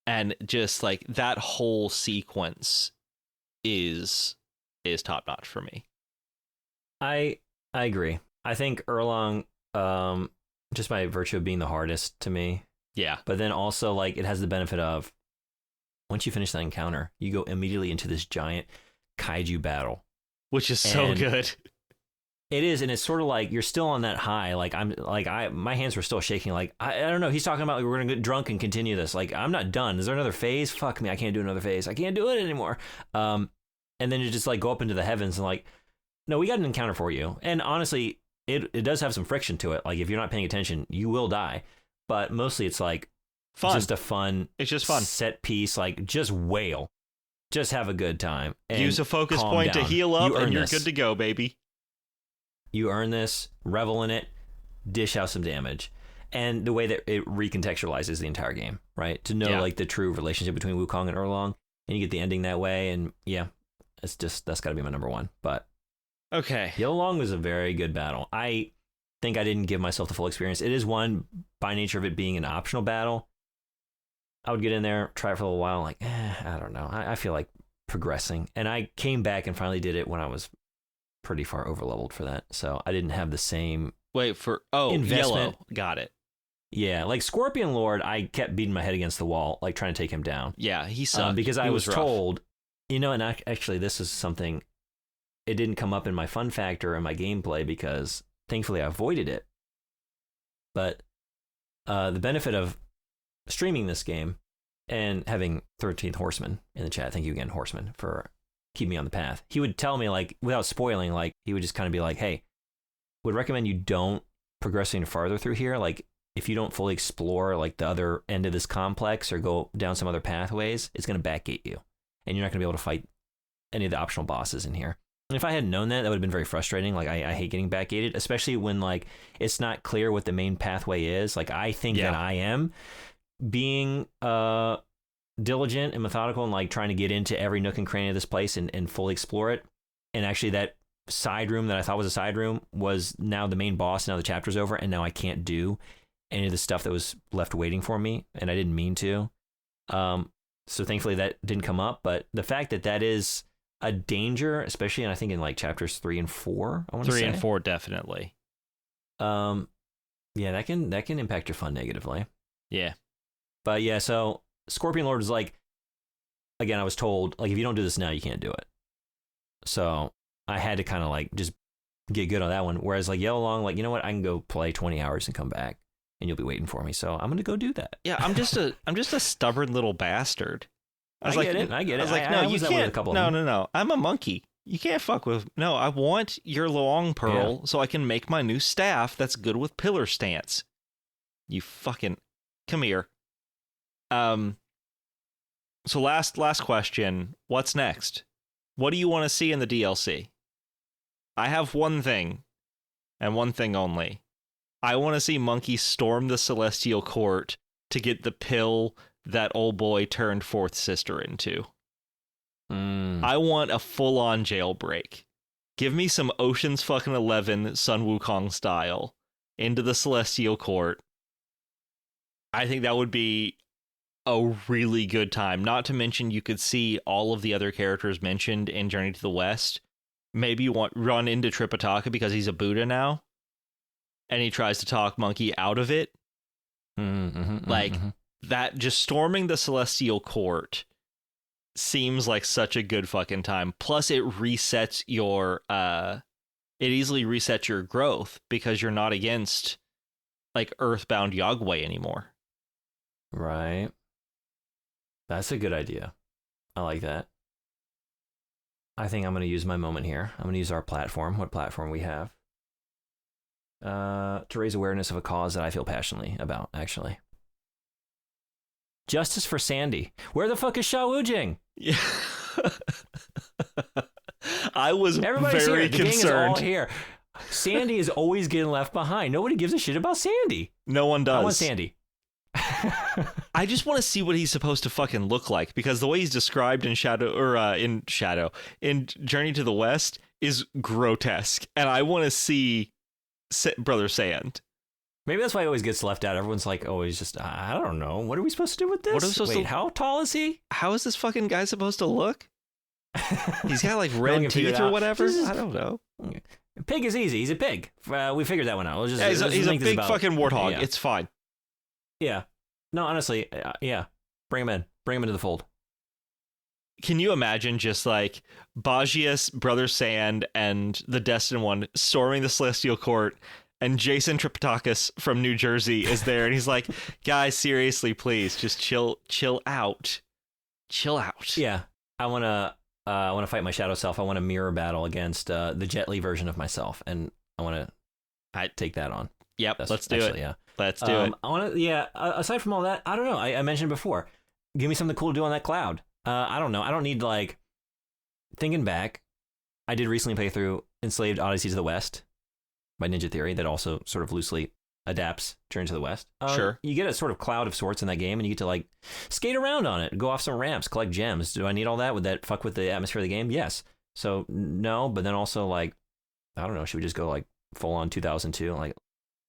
And just like that whole sequence is top notch for me. I agree. I think Erlong, just by virtue of being the hardest to me. Yeah. But then also like it has the benefit of once you finish that encounter, you go immediately into this giant kaiju battle, which is so good. It is, and it's sort of like you're still on that high. Like my hands were still shaking. Like I don't know. He's talking about like, we're gonna get drunk and continue this. Like I'm not done. Is there another phase? Fuck me, I can't do another phase. I can't do it anymore. And then you just like go up into the heavens and like, no, we got an encounter for you. And honestly, it does have some friction to it. Like if you're not paying attention, you will die. But mostly it's like fun. Just a fun. It's just fun set piece. Like just wail, just have a good time. And use a focus point to heal up, and you're good to go, baby. You earn this, revel in it, dish out some damage. And the way that it recontextualizes the entire game, right? To know like the true relationship between Wukong and Erlong, and you get the ending that way. And yeah, that's got to be my number one. But okay, Yellow Loong was a very good battle. I think I didn't give myself the full experience. It is one by nature of it being an optional battle. I would get in there, try it for a little while, like, I don't know. I feel like progressing. And I came back and finally did it when I was pretty far over leveled for that. So I didn't have the same investment. Yellow. Got it. Yeah, like Scorpion Lord, I kept beating my head against the wall, like trying to take him down. Yeah, he sucked. Because I was rough. told, and actually this is something, it didn't come up in my fun factor in my gameplay because thankfully I avoided it. But the benefit of streaming this game and having 13th Horseman in the chat, thank you again, Horseman, for keeping me on the path. He would tell me, like, without spoiling, like, he would just kind of be like, hey, would recommend you don't progress any farther through here. Like, if you don't fully explore, like, the other end of this complex or go down some other pathways, it's going to backgate you. And you're not going to be able to fight any of the optional bosses in here. And if I hadn't known that, that would have been very frustrating. Like, I hate getting backgated, especially when, like, it's not clear what the main pathway is. Like, I think that I am being diligent and methodical and, like, trying to get into every nook and cranny of this place and fully explore it. And actually that side room that I thought was a side room was now the main boss. Now the chapter's over, and now I can't do any of the stuff that was left waiting for me, and I didn't mean to. So thankfully that didn't come up. But the fact that that is a danger, especially, and I think in like chapters 3 and 4, I want to say 3 and 4 definitely. Yeah, that can impact your fun negatively. Yeah, but yeah, so Scorpion Lord was like, again, I was told, like, if you don't do this now, you can't do it. So I had to kind of like just get good on that one. Whereas like Yellow Loong, like, you know what, I can go play 20 hours and come back, and you'll be waiting for me. So I'm gonna go do that. Yeah, I'm just a stubborn little bastard. I get it. I was like, no, you can't. No. I'm a monkey. You can't fuck with. No, I want your Loong Pearl so I can make my new staff that's good with pillar stance. You fucking come here. So last question. What's next? What do you want to see in the DLC? I have one thing, and one thing only. I want to see Monkey storm the Celestial Court to get the pill that old boy turned fourth sister into. I want a full-on jailbreak. Give me some Ocean's fucking 11 Sun Wukong style into the Celestial Court. I think that would be a really good time. Not to mention you could see all of the other characters mentioned in Journey to the West. Maybe you run into Tripitaka because he's a Buddha now, and he tries to talk Monkey out of it. That, just storming the Celestial Court seems like such a good fucking time. Plus it resets your it easily resets your growth because you're not against like Earthbound Yagway anymore. Right. That's a good idea. I like that. I think I'm going to use my moment here. I'm going to use our platform, what platform we have, to raise awareness of a cause that I feel passionately about, actually. Justice for Sandy. Where the fuck is Sha Wujing? Yeah. I was Everybody's very here. The concerned. gang is all here. Sandy is always getting left behind. Nobody gives a shit about Sandy. No one does. I want Sandy. I just want to see what he's supposed to fucking look like, because the way he's described in in Journey to the West is grotesque, and I want to see Brother Sand. Maybe that's why he always gets left out. Everyone's like, oh, he's just, I don't know. What are we supposed to do with this? What are we supposed Wait, to... how tall is he? How is this fucking guy supposed to look? He's got like red teeth or whatever. I don't know. Pig is easy. He's a pig. We figured that one out. He's a big fucking warthog. Yeah. It's fine. Yeah. No, honestly, yeah. Bring him in. Bring him into the fold. Can you imagine just like Bagius, Brother Sand, and the Destined One storming the Celestial Court, and Jason Tripitaka from New Jersey is there, and he's like, guys, seriously, please, just chill out. Chill out. Yeah. I want to fight my shadow self. I want to mirror battle against the Jet Li version of myself, and I want to take that on. Yep, let's do it. Yeah. Let's do it. I want to, yeah. Aside from all that, I don't know. I mentioned before, give me something cool to do on that cloud. I don't know. I don't need, like, thinking back. I did recently play through Enslaved Odysseys of the West by Ninja Theory that also sort of loosely adapts Journey to the West. Sure. You get a sort of cloud of sorts in that game, and you get to, like, skate around on it, go off some ramps, collect gems. Do I need all that? Would that fuck with the atmosphere of the game? Yes. So, no, but then also, like, I don't know, should we just go, like, full on 2002? Like,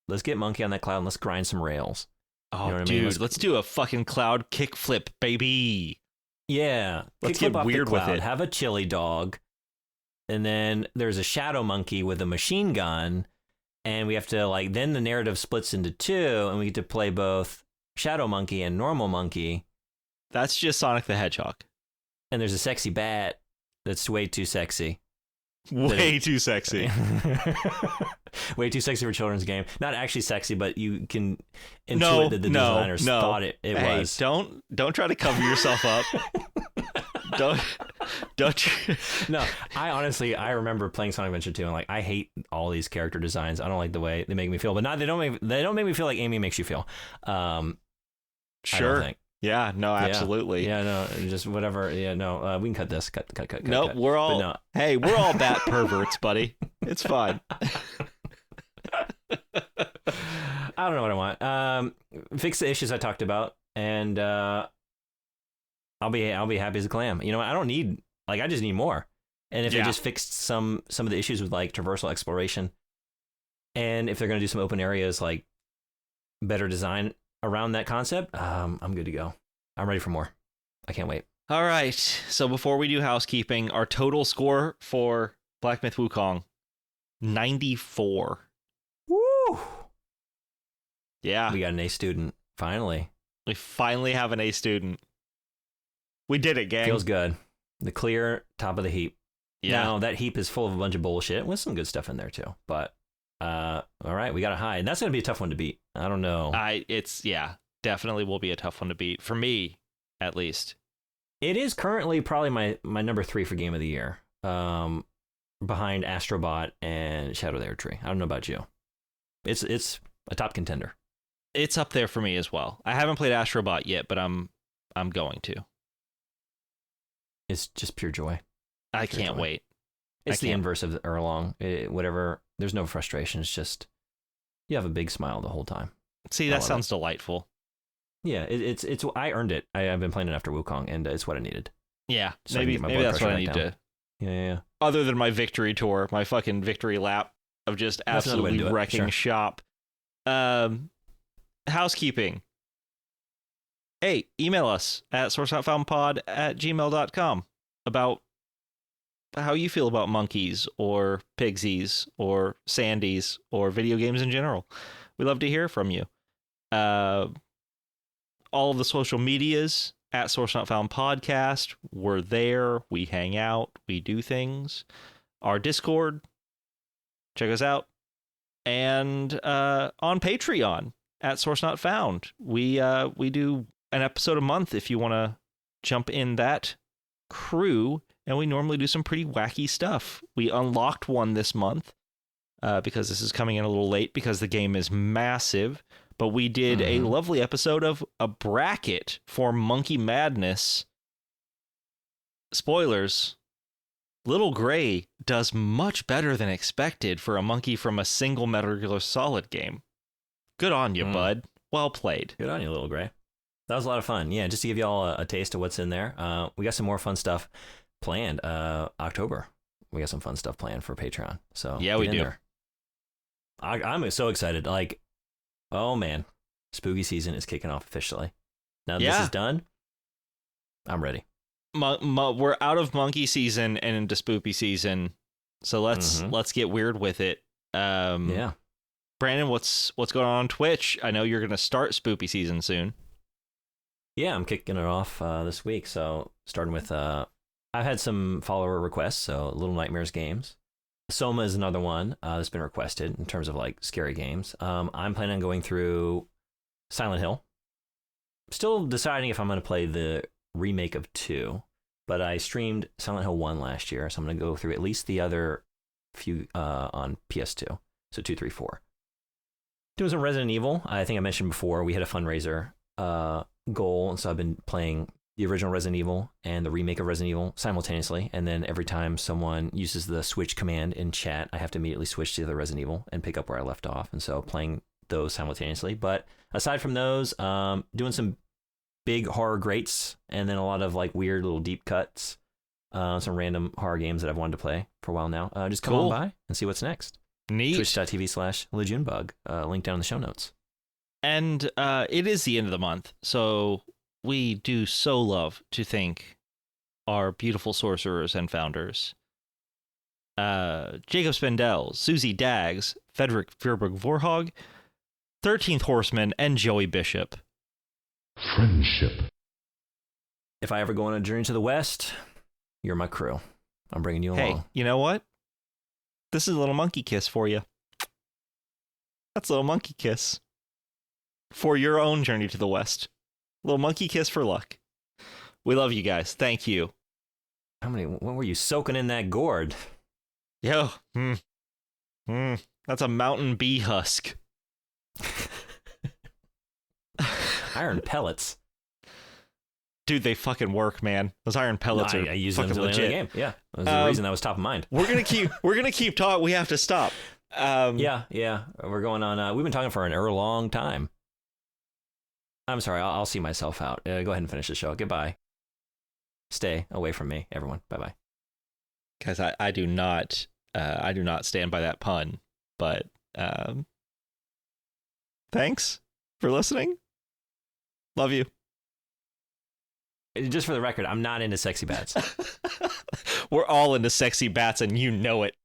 let's get Monkey on that cloud and let's grind some rails. Oh, you know dude, I mean? let's do a fucking cloud kickflip, baby. Yeah. Let's Kickflip get off the weird with cloud, it. Have a chili dog. And then there's a shadow monkey with a machine gun. And we have to, like, then the narrative splits into two, and we get to play both shadow monkey and normal monkey. That's just Sonic the Hedgehog. And there's a sexy bat that's way too sexy. Way too sexy. Way too sexy for a children's game. Not actually sexy, but you can intuit that the designers thought it was. Don't try to cover yourself up. don't. No, I remember playing Sonic Adventure 2 and like I hate all these character designs. I don't like the way they make me feel, but they don't make me feel like Amy makes you feel. Sure. Yeah, no, absolutely. Yeah, no, just whatever. Yeah, no, we can cut this. Cut. Nope, we're all. Hey, we're all bat perverts, buddy. It's fine. I don't know what I want. Fix the issues I talked about, and I'll be happy as a clam. You know, I don't need I just need more. And if they just fixed some of the issues with like traversal exploration, and if they're going to do some open areas, like better design around that concept, I'm good to go. I'm ready for more. I can't wait. All right. So before we do housekeeping, our total score for Black Myth Wukong, 94. Woo! Yeah. We got an A student. Finally. We finally have an A student. We did it, gang. Feels good. The clear top of the heap. Yeah. Now, that heap is full of a bunch of bullshit with some good stuff in there, too. But, all right, we got a high. And that's going to be a tough one to beat. I don't know. Definitely will be a tough one to beat. For me, at least. It is currently probably my number 3 for Game of the Year. Behind Astrobot and Shadow the Air Tree. I don't know about you. It's a top contender. It's up there for me as well. I haven't played Astrobot yet, but I'm going to. It's just pure joy. I can't wait. It's the inverse of the Erlong. Whatever. There's no frustration. It's just you have a big smile the whole time. See, that sounds delightful. Yeah, it's. I earned it. I've been playing it after Wukong, and it's what I needed. Yeah, So maybe that's what I need to. Yeah. Other than my victory tour, my fucking victory lap of just absolutely wrecking shop. Housekeeping. Hey, email us at sourcenotfoundpod@gmail.com about how you feel about monkeys or pigsies or sandies or video games in general. We love to hear from you. All of the social medias at Source Not Found Podcast. We're there. We hang out. We do things. Our Discord. Check us out. And on Patreon at Source Not Found. We do an episode a month if you want to jump in that crew. And we normally do some pretty wacky stuff. We unlocked one this month because this is coming in a little late because the game is massive. But we did a lovely episode of a bracket for Monkey Madness. Spoilers. Little Gray does much better than expected for a monkey from a single Metal Gear Solid game. Good on you, bud. Well played. Good on you, Little Gray. That was a lot of fun. Yeah, just to give you all a taste of what's in there. We got some more fun stuff planned. October. We got some fun stuff planned for Patreon. So yeah, we do. There. I'm so excited. Like, oh man, spooky season is kicking off officially. Now this is done. I'm ready. We're out of monkey season and into spoopy season, so let's get weird with it. Yeah, Brandon, what's going on Twitch? I know you're going to start spoopy season soon. Yeah, I'm kicking it off this week. So starting with, I've had some follower requests. So Little Nightmares games. Soma is another one that's been requested in terms of like scary games. I'm planning on going through Silent Hill. Still deciding if I'm going to play the remake of 2, but I streamed Silent Hill 1 last year, so I'm going to go through at least the other few on PS2. So 2, 3, 4. Doing some Resident Evil. I think I mentioned before we had a fundraiser goal, and so I've been playing the original Resident Evil and the remake of Resident Evil simultaneously, and then every time someone uses the switch command in chat, I have to immediately switch to the Resident Evil and pick up where I left off, and so playing those simultaneously. But aside from those, doing some big horror greats, and then a lot of like weird little deep cuts, some random horror games that I've wanted to play for a while now. Just come on by and see what's next. Neat. Twitch.tv/LeJuneBug. Link down in the show notes. And it is the end of the month, so we do so love to thank our beautiful sorcerers and founders. Jacob Spendell, Susie Daggs, Frederick Fierberg Vorhog, 13th Horseman, and Joey Bishop. Friendship. If I ever go on a journey to the West, you're my crew. I'm bringing you along. Hey, you know what? This is a little monkey kiss for you. That's a little monkey kiss for your own journey to the West. Little monkey kiss for luck. We love you guys. Thank you. What were you soaking in that gourd? Yo, that's a mountain bee husk. Iron pellets. Dude, they fucking work, man. Those iron pellets are I use fucking them legit. in the game. Yeah, that's the reason that was top of mind. We're gonna keep talking. We have to stop. Yeah. We're going on. We've been talking for an long time. I'm sorry. I'll see myself out. Go ahead and finish the show. Goodbye. Stay away from me, everyone. Bye bye. Guys, I do not stand by that pun. But thanks for listening. Love you. Just for the record, I'm not into sexy bats. We're all into sexy bats, and you know it.